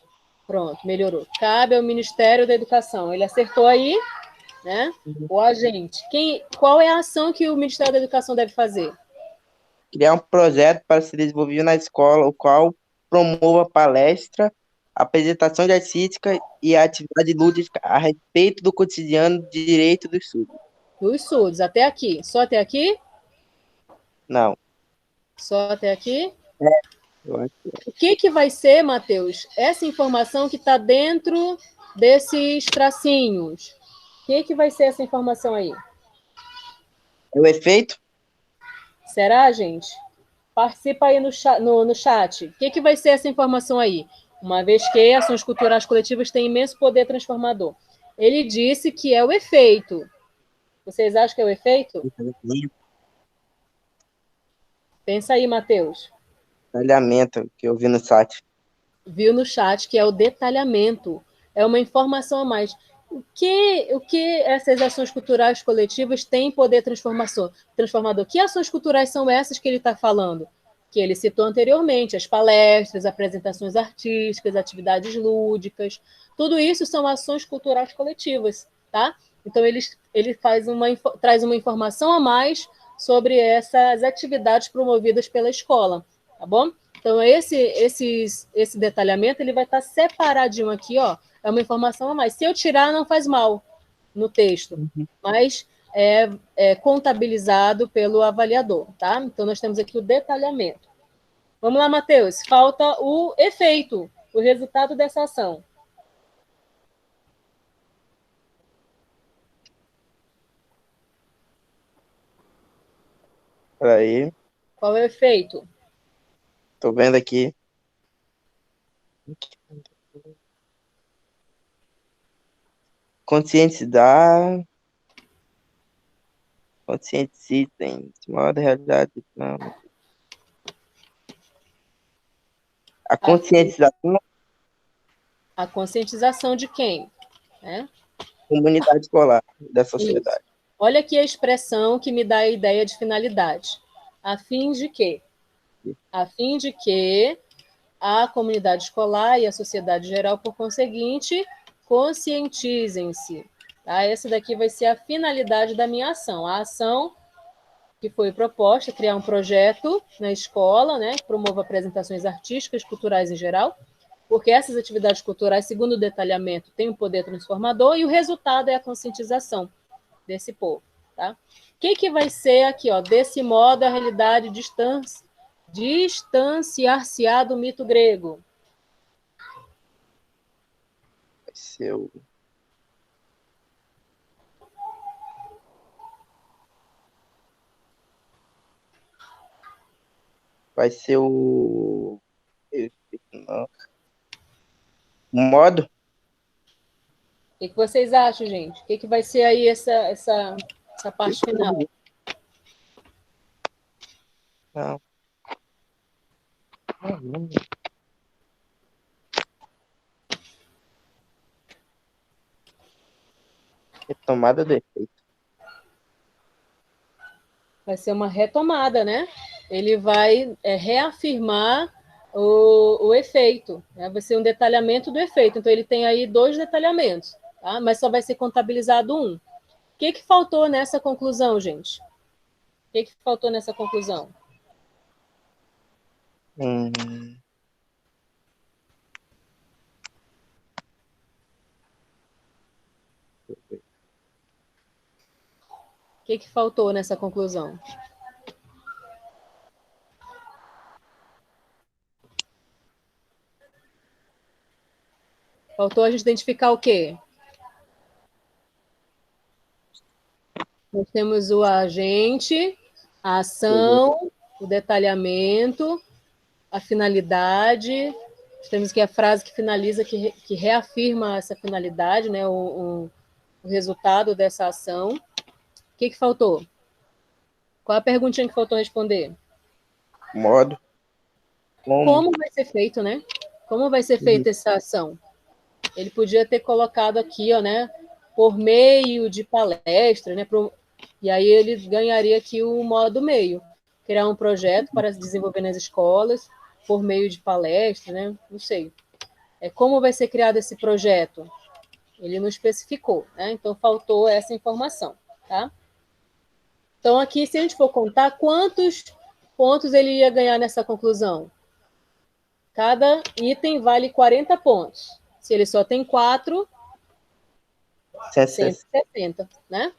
Speaker 1: Pronto, melhorou. Cabe ao Ministério da Educação. Ele acertou aí, né? O agente. Qual é a ação que o Ministério da Educação deve fazer?
Speaker 6: Criar um projeto para ser desenvolvido na escola, o qual promova palestra, apresentação de artística e atividade lúdica a respeito do cotidiano de direito do estudo.
Speaker 1: Dos surdos, até aqui. Só até aqui?
Speaker 6: Não,
Speaker 1: Só até aqui?
Speaker 6: eu acho que
Speaker 1: O que vai ser, Matheus, essa informação que está dentro desses tracinhos? O que vai ser essa informação aí?
Speaker 6: é o efeito.
Speaker 1: Será, gente? Participa aí no chat. O que vai ser essa informação aí? Uma vez que ações culturais coletivas têm imenso poder transformador. Ele disse que é o efeito. Vocês acham que é o efeito? Pensa aí, Matheus.
Speaker 6: Detalhamento que eu vi no site.
Speaker 1: Viu no chat que é o detalhamento. É uma informação a mais. O que essas ações culturais coletivas têm poder transformador? Que ações culturais são essas que ele está falando? Que ele citou anteriormente, as palestras, apresentações artísticas, atividades lúdicas, tudo isso são ações culturais coletivas, tá? Então ele traz uma informação a mais sobre essas atividades promovidas pela escola, tá bom? Então esse detalhamento ele vai estar separadinho aqui, ó. É uma informação a mais. Se eu tirar, não faz mal no texto, mas é contabilizado pelo avaliador, tá? Então, nós temos aqui o detalhamento. Vamos lá, Matheus. Falta o efeito, o resultado dessa ação.
Speaker 6: Peraí,
Speaker 1: Qual é o efeito?
Speaker 6: tô vendo aqui. Conscientizar, conscientizem, de modo realidade, não. A conscientização
Speaker 1: A conscientização de quem? Né?
Speaker 6: da comunidade escolar, da
Speaker 1: Isso.
Speaker 6: sociedade.
Speaker 1: Olha aqui a expressão que me dá a ideia de finalidade. A fim de quê? A fim de que a comunidade escolar e a sociedade geral, por conseguinte, conscientizem-se. Tá? Essa daqui vai ser a finalidade da minha ação. A ação que foi proposta, criar um projeto na escola, né, que promova apresentações artísticas, culturais em geral, porque essas atividades culturais, segundo o detalhamento, têm um poder transformador e o resultado é a conscientização desse povo. Tá? O que vai ser aqui? Ó, desse modo, a realidade distanciar-se-á do mito grego.
Speaker 6: Vai ser o... Vai ser o... Não. O modo?
Speaker 1: O que vocês acham, gente? O que vai ser aí essa parte final?
Speaker 6: Não. Retomada do efeito.
Speaker 1: Vai ser uma retomada, né? Ele vai reafirmar o efeito, né? Vai ser um detalhamento do efeito. Então, ele tem aí 2 detalhamentos, tá? Mas só vai ser contabilizado um. O que faltou nessa conclusão, gente? O que faltou nessa conclusão? O que faltou nessa conclusão? Faltou a gente identificar o quê? Nós temos o agente, a ação, o detalhamento, a finalidade. Temos aqui a frase que finaliza, que reafirma essa finalidade, né? O resultado dessa ação. O que faltou? Qual a perguntinha que faltou responder?
Speaker 6: Modo.
Speaker 1: Como vai ser feito, né? Como vai ser feita essa ação? Ele podia ter colocado aqui, ó, né? Por meio de palestra, né? E aí ele ganharia aqui o modo meio. Criar um projeto para se desenvolver nas escolas, por meio de palestra, né? Não sei. Como vai ser criado esse projeto? Ele não especificou, né? Então faltou essa informação, tá? Então aqui, se a gente for contar, quantos pontos ele ia ganhar nessa conclusão? Cada item vale 40 pontos. Se ele só tem 4, 160, né?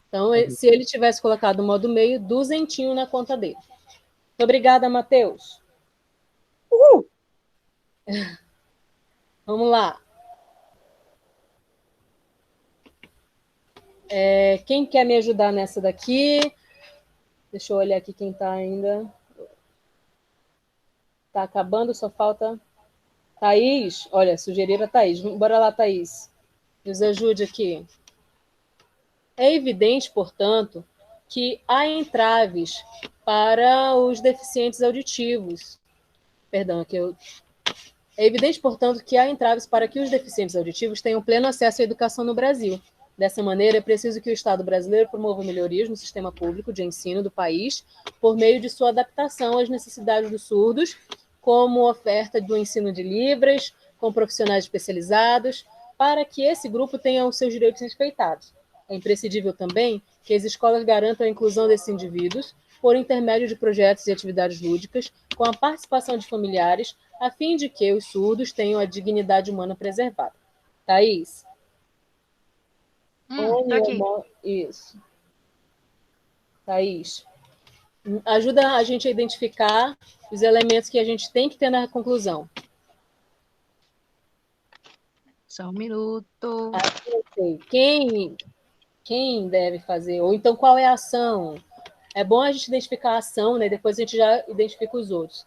Speaker 1: Então, se ele tivesse colocado o modo meio, 200 na conta dele. Muito obrigada, Matheus. Vamos lá. Quem quer me ajudar nessa daqui? Deixa eu olhar aqui quem está ainda. Está acabando, só falta... Thaís, olha, sugeriram a Thaís. Bora lá, Thaís. Nos ajude aqui. É evidente, portanto, que há entraves para os deficientes auditivos. Perdão, aqui eu... É evidente, portanto, que há entraves para que os deficientes auditivos tenham pleno acesso à educação no Brasil. Dessa maneira, é preciso que o Estado brasileiro promova melhorias no sistema público de ensino do país por meio de sua adaptação às necessidades dos surdos, como oferta do ensino de Libras, com profissionais especializados, para que esse grupo tenha os seus direitos respeitados. É imprescindível também que as escolas garantam a inclusão desses indivíduos por intermédio de projetos e atividades lúdicas, com a participação de familiares, a fim de que os surdos tenham a dignidade humana preservada. Thaís?
Speaker 5: Tô aqui.
Speaker 1: Isso. Thaís, ajuda a gente a identificar os elementos que a gente tem que ter na conclusão.
Speaker 5: Só um minuto.
Speaker 1: Quem deve fazer? Ou então, qual é a ação? É bom a gente identificar a ação, né? Depois a gente já identifica os outros.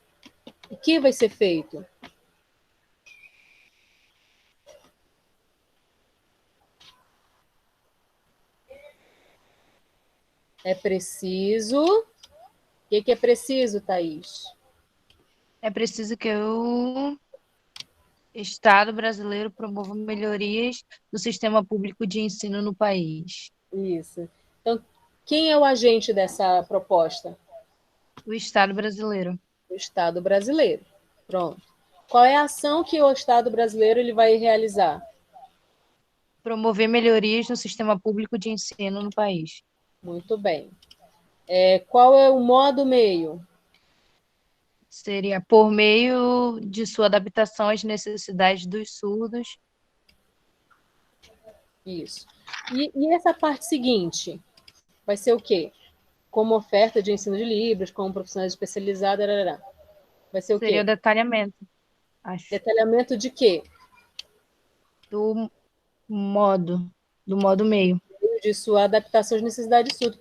Speaker 1: O que vai ser feito? É preciso... O que é preciso, Thaís?
Speaker 5: É preciso que o Estado brasileiro promova melhorias no sistema público de ensino no país.
Speaker 1: Isso. Então, quem é o agente dessa proposta?
Speaker 5: O Estado brasileiro.
Speaker 1: O Estado brasileiro. Pronto. Qual é a ação que o Estado brasileiro ele vai realizar?
Speaker 5: Promover melhorias no sistema público de ensino no país.
Speaker 1: Muito bem. Qual é o modo meio?
Speaker 5: Seria por meio de sua adaptação às necessidades dos surdos.
Speaker 1: Isso. E essa parte seguinte? Vai ser o quê? Como oferta de ensino de Libras, como profissionais especializados, vai ser o quê?
Speaker 5: Seria o detalhamento, acho.
Speaker 1: Detalhamento de quê?
Speaker 5: Do modo meio.
Speaker 1: De sua adaptação às necessidades surdas.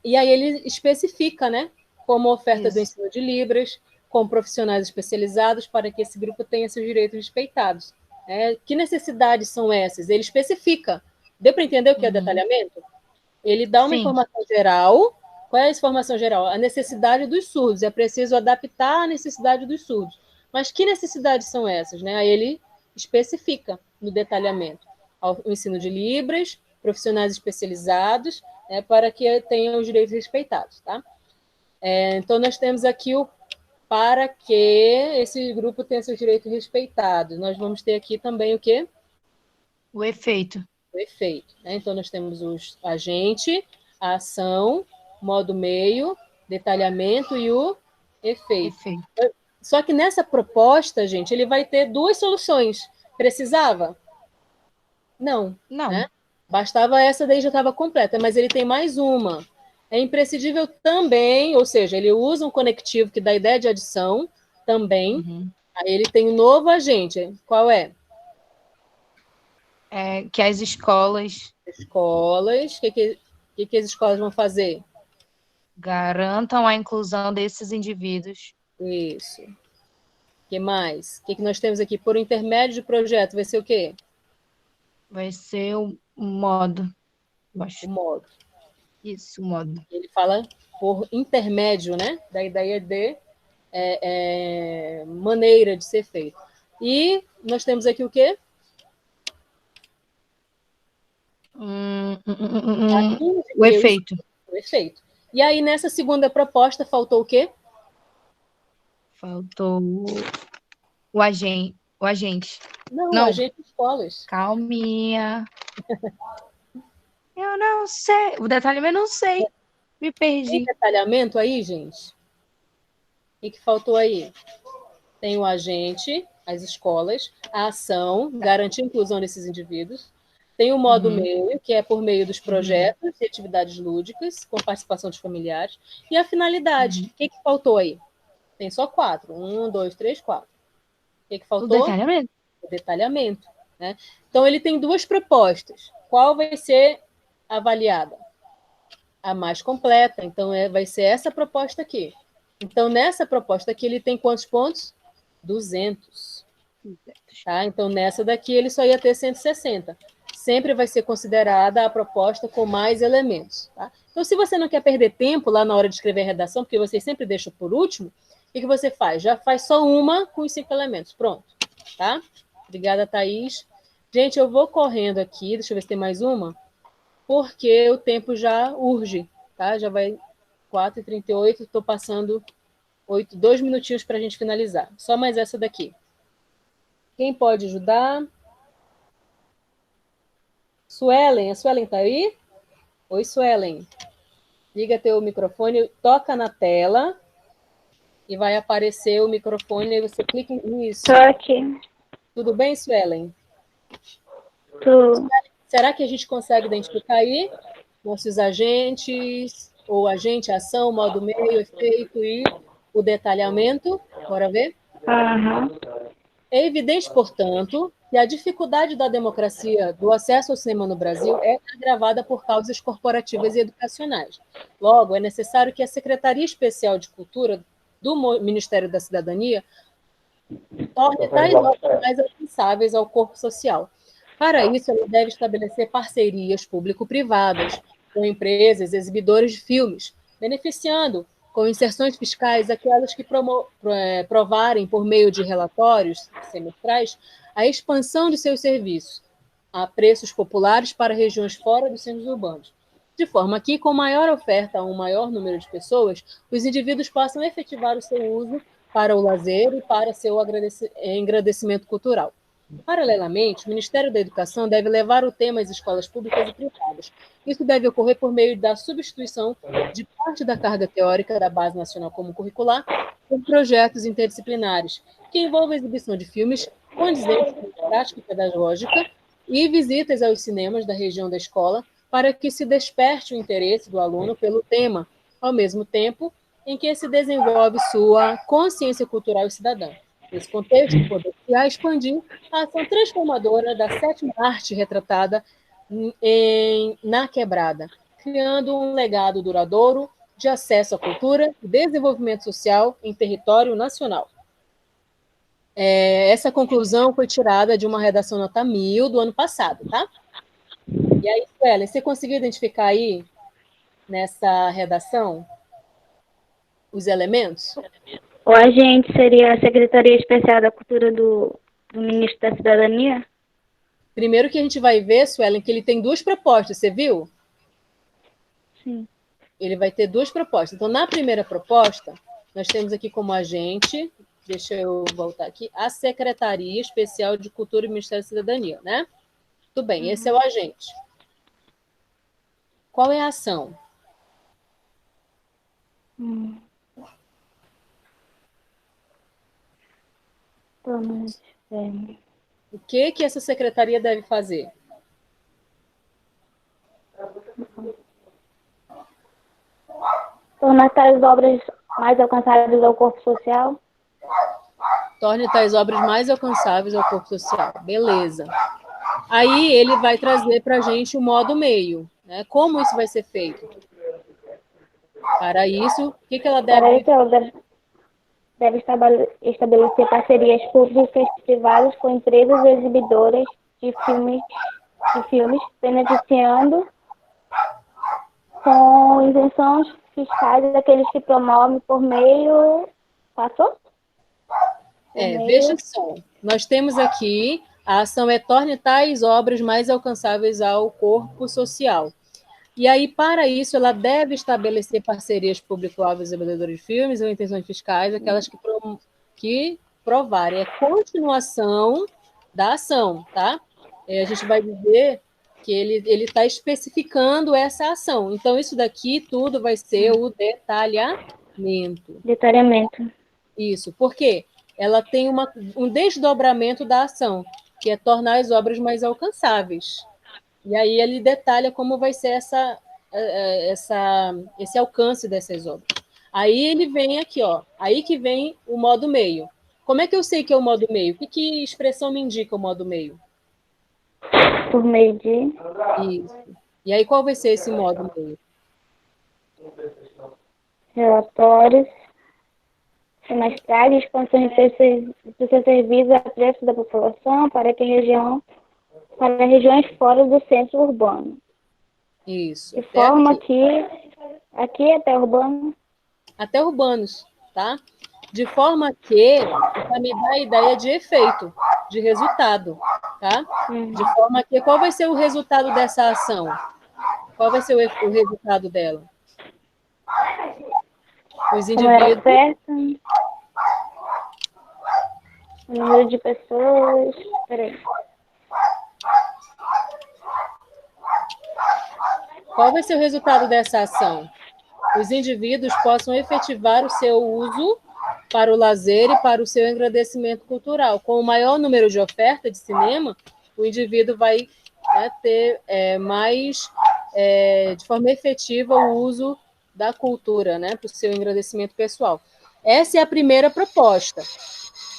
Speaker 1: E aí ele especifica, né? Como oferta do ensino de Libras, com profissionais especializados para que esse grupo tenha seus direitos respeitados. Que necessidades são essas? Ele especifica. Deu para entender o que é detalhamento? Ele dá uma informação geral. Qual é a informação geral? A necessidade dos surdos. É preciso adaptar a necessidade dos surdos. Mas que necessidades são essas? Né? Aí ele especifica no detalhamento. O ensino de Libras, profissionais especializados, para que tenham os direitos respeitados. Tá? Então, nós temos aqui o para que esse grupo tenha seus direitos respeitados. Nós vamos ter aqui também o quê?
Speaker 5: O efeito.
Speaker 1: O efeito. Então, nós temos os agente, a ação, modo meio, detalhamento e o efeito. Só que nessa proposta, gente, ele vai ter duas soluções. Precisava? Não.
Speaker 5: Não.
Speaker 1: Né? Bastava essa, daí já estava completa, mas ele tem mais uma. É imprescindível também, ou seja, ele usa um conectivo que dá ideia de adição também.
Speaker 5: Uhum.
Speaker 1: Aí ele tem um novo agente. Qual é?
Speaker 5: Que as escolas
Speaker 1: Escolas. O que as escolas vão fazer?
Speaker 5: garantam a inclusão desses indivíduos.
Speaker 1: Isso. O que mais? O que nós temos aqui? Por intermédio de projeto, vai ser o quê?
Speaker 5: Vai ser o modo.
Speaker 1: O modo.
Speaker 5: Isso, o modo.
Speaker 1: Ele fala por intermédio, né? Da ideia de maneira de ser feito. E nós temos aqui o quê?
Speaker 5: O efeito.
Speaker 1: O efeito. E aí, nessa segunda proposta, faltou o quê?
Speaker 5: Faltou o agente.
Speaker 1: Não, a gente escolas.
Speaker 5: Calminha. Eu não sei. O detalhamento eu não sei. Me
Speaker 1: Tem
Speaker 5: perdi.
Speaker 1: detalhamento aí, gente? O que faltou aí? Tem o agente, as escolas, a ação, garantir a inclusão desses indivíduos. Tem o modo meio, que é por meio dos projetos e atividades lúdicas, com participação dos familiares. E a finalidade. O que faltou aí? Tem só 4. 1, 2, 3, 4. O que faltou?
Speaker 5: O detalhamento.
Speaker 1: O detalhamento. Né? Então, ele tem 2 propostas. Qual vai ser avaliada? A mais completa. Então, vai ser essa proposta aqui. Então, nessa proposta aqui, ele tem quantos pontos? 200. Tá? Então, nessa daqui, ele só ia ter 160. Sempre vai ser considerada a proposta com mais elementos. Tá? Então, se você não quer perder tempo lá na hora de escrever a redação, porque você sempre deixa por último, o que você faz? Já faz só uma com os 5 elementos. Pronto. Tá? Obrigada, Thaís. Gente, eu vou correndo aqui. Deixa eu ver se tem mais uma. Porque o tempo já urge. Tá? Já vai 4h38. Estou passando 2 minutinhos para a gente finalizar. Só mais essa daqui. Quem pode ajudar? Suelen, a Suelen está aí? Oi, Suelen. Liga teu microfone, toca na tela e vai aparecer o microfone e você clica nisso.
Speaker 2: Tô aqui.
Speaker 1: Tudo bem, Suelen?
Speaker 2: Tô.
Speaker 1: Será que a gente consegue identificar aí nossos agentes, ou agente, ação, modo meio, efeito e o detalhamento? Bora ver?
Speaker 2: Aham.
Speaker 1: É evidente, portanto, que a dificuldade da democracia do acesso ao cinema no Brasil é agravada por causas corporativas e educacionais. Logo, é necessário que a Secretaria Especial de Cultura do Ministério da Cidadania torne tais obras mais alcançáveis ao corpo social. Para isso, ela deve estabelecer parcerias público-privadas com empresas, exibidores de filmes, beneficiando com inserções fiscais aquelas que provarem, por meio de relatórios semestrais, a expansão de seus serviços a preços populares para regiões fora dos centros urbanos, de forma que, com maior oferta a um maior número de pessoas, os indivíduos possam efetivar o seu uso para o lazer e para seu engrandecimento cultural. Paralelamente, o Ministério da Educação deve levar o tema às escolas públicas e privadas. Isso deve ocorrer por meio da substituição de parte da carga teórica da Base Nacional Comum Curricular por projetos interdisciplinares, que envolvam a exibição de filmes condizentes com a prática pedagógica e visitas aos cinemas da região da escola, para que se desperte o interesse do aluno pelo tema, ao mesmo tempo em que se desenvolve sua consciência cultural e cidadã. Nesse contexto, poder-se expandir a ação transformadora da sétima arte retratada na quebrada, criando um legado duradouro de acesso à cultura e desenvolvimento social em território nacional. Essa conclusão foi tirada de uma redação nota 1000 do ano passado, tá? E aí, Suelen, você conseguiu identificar aí, nessa redação, os elementos?
Speaker 2: O agente seria a Secretaria Especial da Cultura do Ministro da Cidadania?
Speaker 1: Primeiro que a gente vai ver, Suelen, que ele tem 2 propostas, você viu?
Speaker 2: Sim.
Speaker 1: Ele vai ter 2 propostas. Então, na primeira proposta, nós temos aqui como agente, deixa eu voltar aqui, a Secretaria Especial de Cultura e Ministério da Cidadania, né? Tudo bem, esse é o agente. Qual é a ação? O que essa secretaria deve fazer?
Speaker 7: Tornar tais obras mais alcançáveis ao corpo social.
Speaker 1: Torne tais obras mais alcançáveis ao corpo social. Beleza. Aí ele vai trazer para a gente o modo meio, né? Como isso vai ser feito? Para isso, o que ela
Speaker 7: Para
Speaker 1: deve...
Speaker 7: isso, ela deve estabelecer parcerias públicas e privadas com empresas exibidoras de filmes, beneficiando com isenções fiscais daqueles que promovem por meio... Passou?
Speaker 1: Veja só, nós temos aqui a ação torne tais obras mais alcançáveis ao corpo social. E aí, para isso, ela deve estabelecer parcerias público-alvos exibidores de filmes ou intenções fiscais, aquelas que provarem. É continuação da ação, tá? A gente vai dizer que ele está especificando essa ação. Então, isso daqui tudo vai ser o detalhamento.
Speaker 7: Detalhamento.
Speaker 1: Isso, por quê? Ela tem um desdobramento da ação, que é tornar as obras mais alcançáveis. E aí ele detalha como vai ser esse alcance dessas obras. Aí ele vem aqui, ó. Aí que vem o modo meio. Como é que eu sei que é o modo meio? Que expressão me indica o modo meio?
Speaker 7: Por meio de...
Speaker 1: Isso. E aí qual vai ser esse modo meio?
Speaker 7: Relatórios semestrais, expansão de seus serviços a preço da população para regiões fora do centro urbano.
Speaker 1: Isso.
Speaker 7: De forma que aqui até urbano.
Speaker 1: Até urbanos, tá? De forma que vai me dar a ideia de efeito, de resultado, tá? De forma que qual vai ser o resultado dessa ação? Qual vai ser o resultado dela? Os indivíduos...
Speaker 7: O número de pessoas... Peraí.
Speaker 1: Qual vai ser o resultado dessa ação? Os indivíduos possam efetivar o seu uso para o lazer e para o seu engrandecimento cultural. Com o maior número de oferta de cinema, o indivíduo vai ter mais, de forma efetiva, o uso da cultura, né, para o seu engrandecimento pessoal. Essa é a primeira proposta.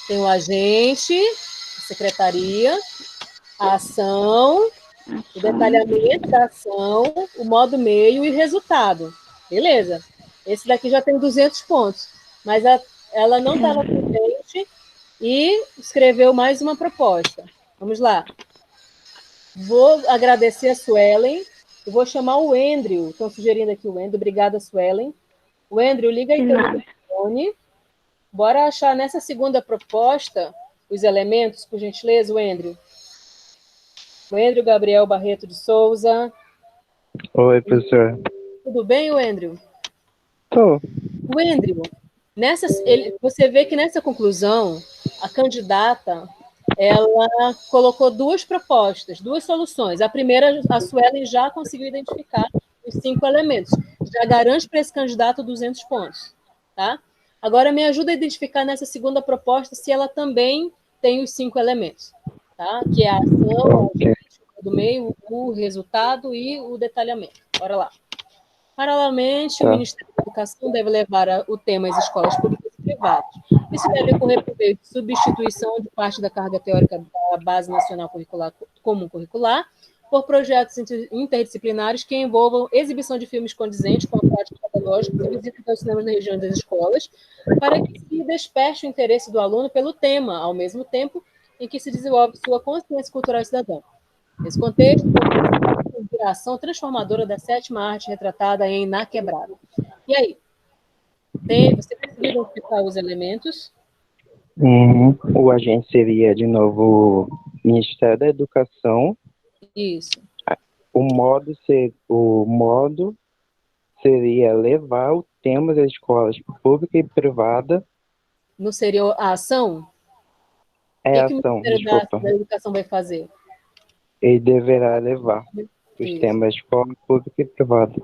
Speaker 1: Tem o agente, a secretaria, a ação, o detalhamento da ação, o modo meio e resultado. Beleza. Esse daqui já tem 200 pontos. Mas ela não estava presente e escreveu mais uma proposta. Vamos lá. Vou agradecer a Suelen. Eu vou chamar o Andrew. Estão sugerindo aqui o Andrew. Obrigada, Suelen. O Andrew, liga aí teu microfone. Bora achar nessa segunda proposta os elementos, por gentileza, o Andrew. O Andrew Gabriel Barreto de Souza.
Speaker 8: Oi, professor.
Speaker 1: Tudo bem, o Andrew?
Speaker 8: Tô.
Speaker 1: O Andrew, você vê que nessa conclusão, a candidata, ela colocou duas propostas, duas soluções. A primeira, a Suelen já conseguiu identificar os 5 elementos. Já garante para esse candidato 200 pontos. Tá? Agora, me ajuda a identificar nessa segunda proposta se ela também tem os 5 elementos. Tá? Que é a ação, do meio, o resultado e o detalhamento. Bora lá. Paralelamente, o Ministério da Educação deve levar o tema às escolas públicas e privadas. Isso deve ocorrer por meio de substituição de parte da carga teórica da Base Nacional Comum Curricular por projetos interdisciplinares que envolvam exibição de filmes condizentes com a prática pedagógica e visita aos cinemas na região das escolas, para que se desperte o interesse do aluno pelo tema, ao mesmo tempo em que se desenvolve sua consciência cultural e cidadã. Nesse contexto, a ação transformadora da 7ª arte retratada em Na Quebrada. E aí? Você conseguiu identificar os elementos?
Speaker 8: O agente seria, de novo, o Ministério da Educação.
Speaker 1: Isso.
Speaker 8: O modo seria levar o tema das escolas pública e privada.
Speaker 1: Não seria a ação? O que o Ministério da Educação vai fazer?
Speaker 8: Ele deverá levar os temas da escola pública e privada.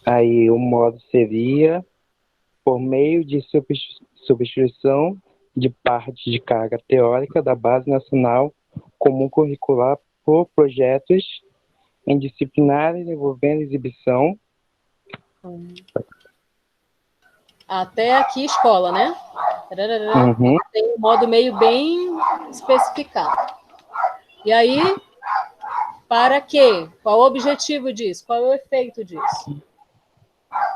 Speaker 8: Aí o modo seria por meio de substituição de parte de carga teórica da Base Nacional Comum Curricular por projetos em disciplinares envolvendo exibição
Speaker 1: Até aqui, escola, né?
Speaker 8: Uhum.
Speaker 1: Tem um modo meio bem especificado. E aí, para quê? Qual o objetivo disso? Qual é o efeito disso?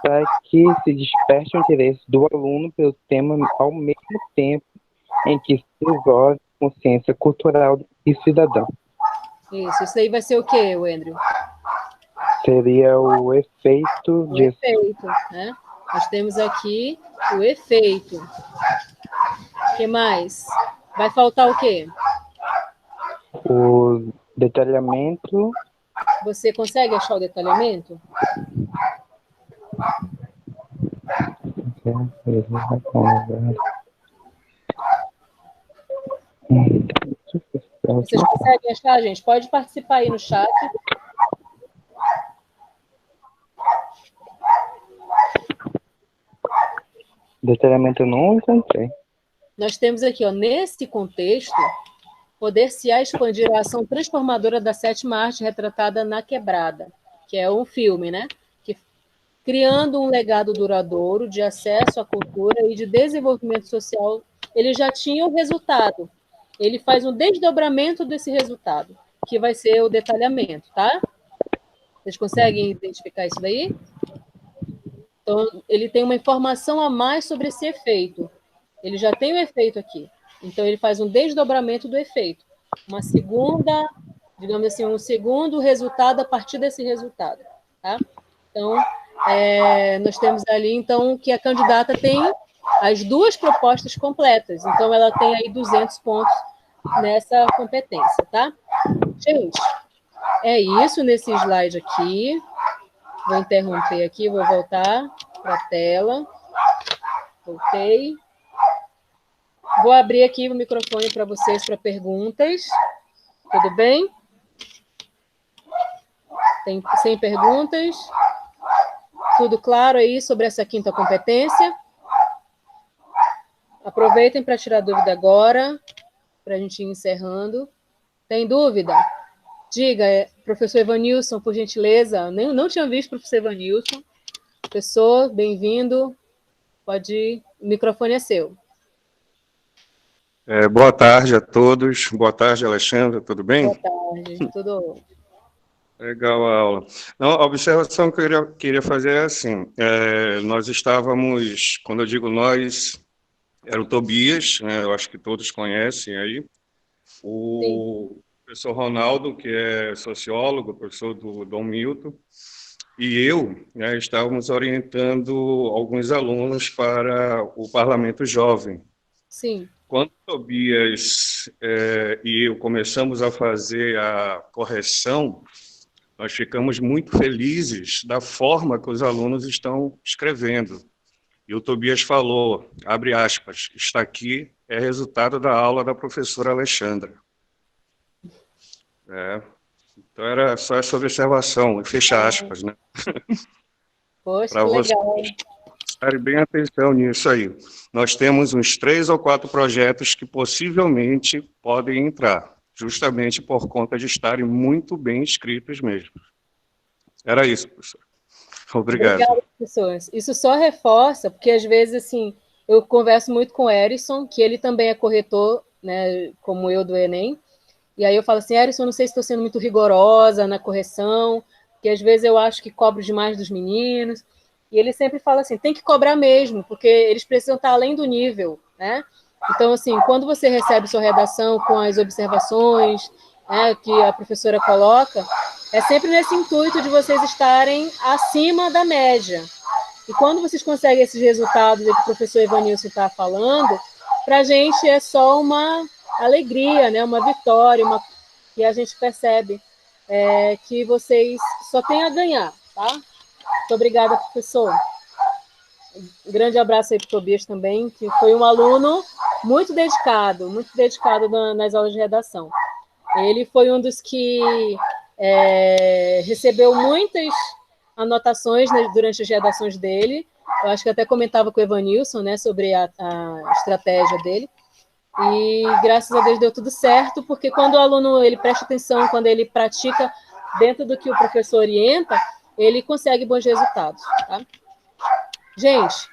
Speaker 8: Para que se desperte o interesse do aluno pelo tema ao mesmo tempo em que se desenvolve consciência cultural e cidadã.
Speaker 1: Isso aí vai ser o quê, Andrew?
Speaker 8: Seria o efeito
Speaker 1: O
Speaker 8: disso.
Speaker 1: efeito, né? Nós temos aqui o efeito. O que mais? Vai faltar o quê?
Speaker 8: O detalhamento.
Speaker 1: Você consegue achar o detalhamento? Vocês conseguem achar, gente? Pode participar aí no chat.
Speaker 8: Detalhamento eu não encontrei.
Speaker 1: Nós temos aqui, ó, nesse contexto, poder-se-á expandir a ação transformadora da sétima arte retratada na Quebrada, que é um filme, né? Que, criando um legado duradouro de acesso à cultura e de desenvolvimento social, ele já tinha o resultado. Ele faz um desdobramento desse resultado, que vai ser o detalhamento, tá? Vocês conseguem identificar isso daí? Então, ele tem uma informação a mais sobre esse efeito. Ele já tem o efeito aqui. Então, ele faz um desdobramento do efeito. Uma segunda, digamos assim, um segundo resultado a partir desse resultado. Tá? Então, nós temos ali, então, que a candidata tem as duas propostas completas. Então, ela tem aí 200 pontos nessa competência, tá? Gente, é isso nesse slide aqui. Vou interromper aqui, vou voltar para a tela. Voltei. Vou abrir aqui o microfone para vocês para perguntas. Tudo bem? Sem perguntas? Tudo claro aí sobre essa quinta competência? Aproveitem para tirar dúvida agora, para a gente ir encerrando. Tem dúvida? Diga, professor Evanilson, por gentileza. Não tinha visto o professor Evanilson. Professor, bem-vindo. Pode ir. O microfone é seu.
Speaker 9: Boa tarde a todos. Boa tarde, Alexandra. Tudo bem?
Speaker 1: Boa tarde. Tudo
Speaker 9: legal a aula. Não, a observação que eu queria fazer é assim. Nós estávamos, quando eu digo nós, era o Tobias, né, eu acho que todos conhecem aí, o professor Ronaldo, que é sociólogo, professor do Dom Milton, e eu, né, estávamos orientando alguns alunos para o Parlamento Jovem.
Speaker 1: Sim.
Speaker 9: Quando o Tobias e eu começamos a fazer a correção, nós ficamos muito felizes da forma que os alunos estão escrevendo. E o Tobias falou, abre aspas, está aqui, é resultado da aula da professora Alexandra. Então, era só essa observação, fecha aspas, né?
Speaker 1: Poxa,
Speaker 9: para
Speaker 1: que legal.
Speaker 9: Prestarem bem atenção nisso aí. Nós temos uns 3 ou 4 projetos que possivelmente podem entrar, justamente por conta de estarem muito bem escritos mesmo. Era isso, professor. Obrigado.
Speaker 1: Obrigada, professor. Isso só reforça, porque às vezes, assim, eu converso muito com o Erison, que ele também é corretor, né, como eu do Enem, e aí eu falo assim, Erison, não sei se estou sendo muito rigorosa na correção, porque às vezes eu acho que cobro demais dos meninos, e ele sempre fala assim, tem que cobrar mesmo, porque eles precisam estar além do nível, né? Então, assim, quando você recebe sua redação com as observações, né, que a professora coloca, é sempre nesse intuito de vocês estarem acima da média. E quando vocês conseguem esses resultados que o professor Evanilson está falando, para a gente é só uma alegria, né, uma vitória, que a gente percebe que vocês só têm a ganhar, tá? Muito obrigada, professor. Um grande abraço aí para o Tobias também, que foi um aluno muito dedicado nas aulas de redação. Ele foi um dos que recebeu muitas anotações, né, durante as redações dele. Eu acho que até comentava com o Evanilson, né, sobre a estratégia dele. E graças a Deus deu tudo certo, porque quando o aluno ele presta atenção, quando ele pratica dentro do que o professor orienta, ele consegue bons resultados, tá? Gente,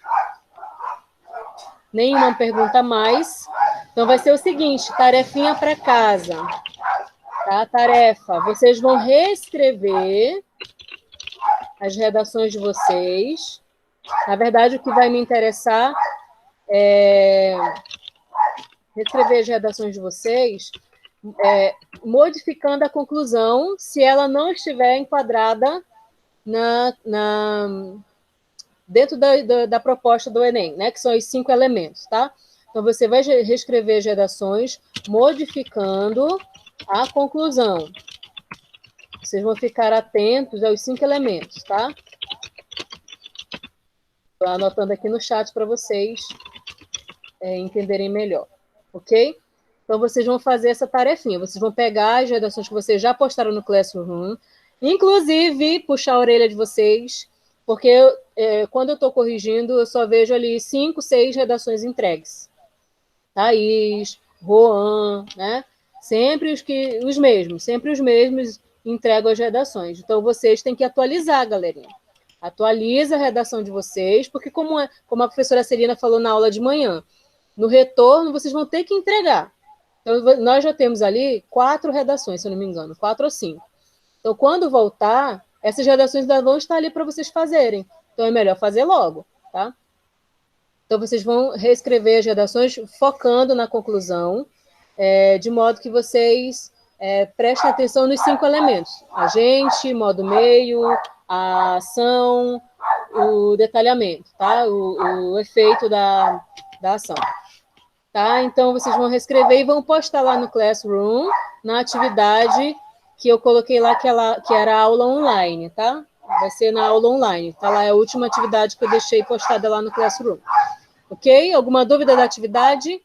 Speaker 1: nenhuma pergunta mais. Então, vai ser o seguinte, tarefinha para casa. Tá? Tarefa, vocês vão reescrever as redações de vocês. Na verdade, o que vai me interessar é reescrever as redações de vocês, modificando a conclusão se ela não estiver enquadrada dentro da proposta do Enem, né? Que são os 5 elementos, tá? Então, você vai reescrever as redações modificando a conclusão. Vocês vão ficar atentos aos 5 elementos, tá? Estou anotando aqui no chat para vocês entenderem melhor, ok? Então, vocês vão fazer essa tarefinha. Vocês vão pegar as redações que vocês já postaram no Classroom, inclusive puxar a orelha de vocês, porque quando eu estou corrigindo, eu só vejo ali 5, 6 redações entregues. Thaís, Roan, né? Sempre os mesmos entregam as redações. Então, vocês têm que atualizar, galerinha. Atualiza a redação de vocês, porque como a professora Celina falou na aula de manhã, no retorno, vocês vão ter que entregar. Então, nós já temos ali 4 redações, se eu não me engano, 4 ou 5. Então, quando voltar, essas redações ainda vão estar ali para vocês fazerem. Então, é melhor fazer logo, tá? Então, vocês vão reescrever as redações focando na conclusão, de modo que vocês prestem atenção nos 5 elementos. Agente, modo meio, a ação, o detalhamento, tá? O efeito da ação. Tá? Então, vocês vão reescrever e vão postar lá no Classroom, na atividade que eu coloquei lá, que era a aula online, tá? Vai ser na aula online. Tá lá, é a última atividade que eu deixei postada lá no Classroom. Ok? Alguma dúvida da atividade?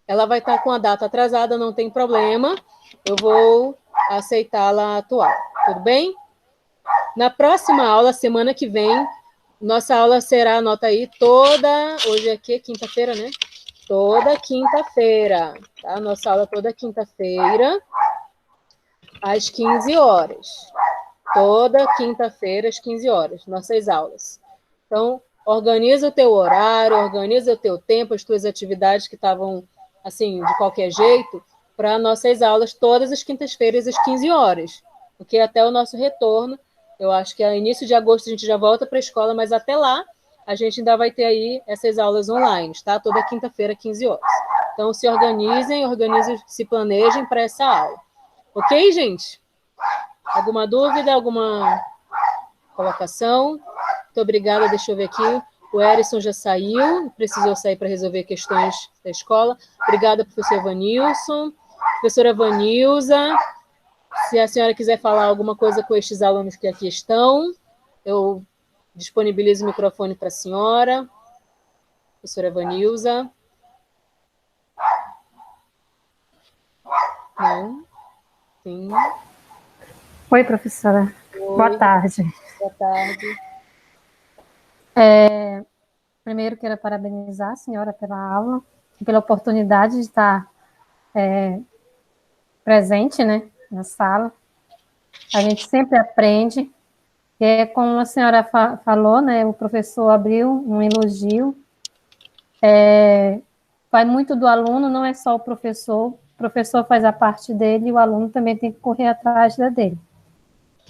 Speaker 1: Ela vai estar com a data atrasada, não tem problema. Eu vou aceitá-la atual. Tudo bem? Na próxima aula, semana que vem, nossa aula será, anota aí, hoje é que? Quinta-feira, né? Toda quinta-feira, tá? Nossa aula toda quinta-feira, às 15 horas. Toda quinta-feira, às 15 horas, nossas aulas. Então, organiza o teu horário, organiza o teu tempo, as tuas atividades que estavam, assim, de qualquer jeito, para nossas aulas todas as quintas-feiras, às 15 horas. Porque até o nosso retorno, eu acho que a início de agosto a gente já volta para a escola, mas até lá a gente ainda vai ter aí essas aulas online, tá? Toda quinta-feira, 15 horas. Então, se organizem, se planejem para essa aula. Ok, gente? Alguma dúvida, alguma colocação? Muito obrigada, deixa eu ver aqui. O Erison já saiu, precisou sair para resolver questões da escola. Obrigada, professor Vanilson. Professora Vanilza, se a senhora quiser falar alguma coisa com estes alunos que aqui estão, eu disponibilizo o microfone para a senhora. Professora Vanilza. Não? Sim.
Speaker 10: Oi, professora.
Speaker 1: Oi.
Speaker 10: Boa tarde.
Speaker 1: Boa tarde.
Speaker 10: Primeiro, quero parabenizar a senhora pela aula e pela oportunidade de estar presente, né, na sala. A gente sempre aprende. E como a senhora falou, né, o professor abriu um elogio. Vai muito do aluno, não é só o professor faz a parte dele e o aluno também tem que correr atrás da dele.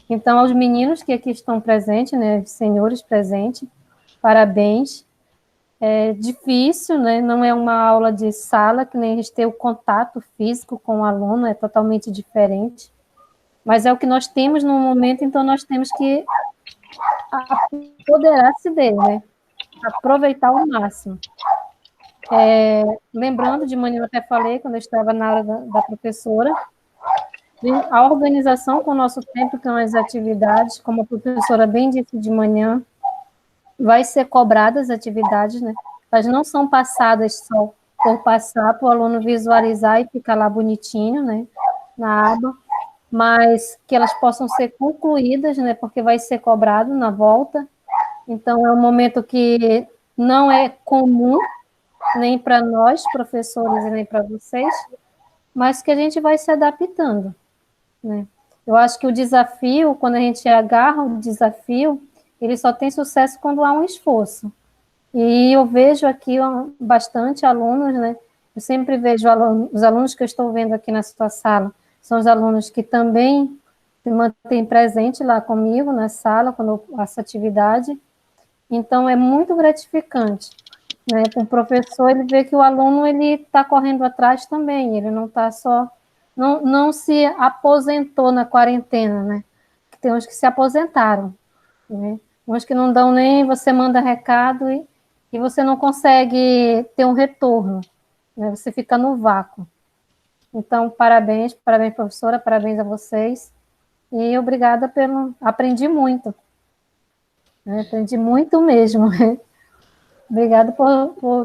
Speaker 10: Então, aos meninos que aqui estão presentes, né, os senhores presentes, parabéns. É difícil, né, não é uma aula de sala, que nem a gente ter o contato físico com o aluno, é totalmente diferente. Mas é o que nós temos no momento, então nós temos que apoderar-se dele, né, aproveitar ao máximo. Lembrando, de manhã eu até falei, quando eu estava na aula da professora, a organização com o nosso tempo, com as atividades, como a professora bem disse de manhã, vai ser cobradas as atividades, né? Elas não são passadas só por passar, para o aluno visualizar e ficar lá bonitinho, né, na aba, mas que elas possam ser concluídas, né, porque vai ser cobrado na volta. Então, é um momento que não é comum, nem para nós, professores, e nem para vocês, mas que a gente vai se adaptando, né? Eu acho que o desafio, quando a gente agarra o desafio, ele só tem sucesso quando há um esforço. E eu vejo aqui bastante alunos, né? Eu sempre vejo os alunos que eu estou vendo aqui na sua sala, são os alunos que também se mantêm presente lá comigo na sala, quando eu faço atividade. Então, é muito gratificante, né? Com o professor, ele vê que o aluno ele está correndo atrás também, ele não está só... Não se aposentou na quarentena, né? Tem uns que se aposentaram, né? Uns que não dão nem... Você manda recado e você não consegue ter um retorno, né? Você fica no vácuo. Então, parabéns, professora, parabéns a vocês. E obrigada pelo... Aprendi muito. Né? Aprendi muito mesmo. Obrigada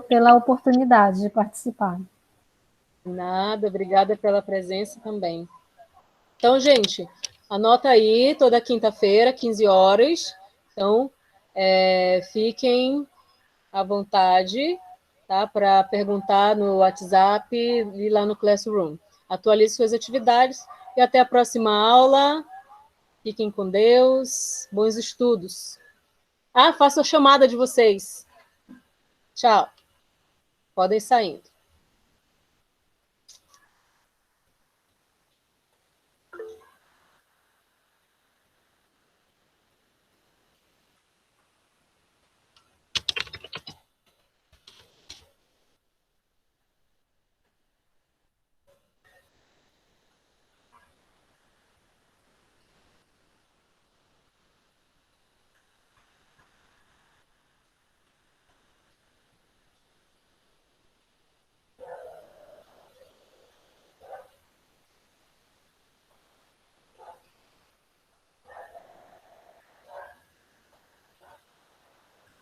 Speaker 10: pela oportunidade de participar.
Speaker 1: Nada, obrigada pela presença também. Então, gente, anota aí, toda quinta-feira, 15 horas. Então, fiquem à vontade, tá, para perguntar no WhatsApp e lá no Classroom. Atualize suas atividades e até a próxima aula. Fiquem com Deus. Bons estudos. Faço a chamada de vocês. Tchau. Podem ir saindo.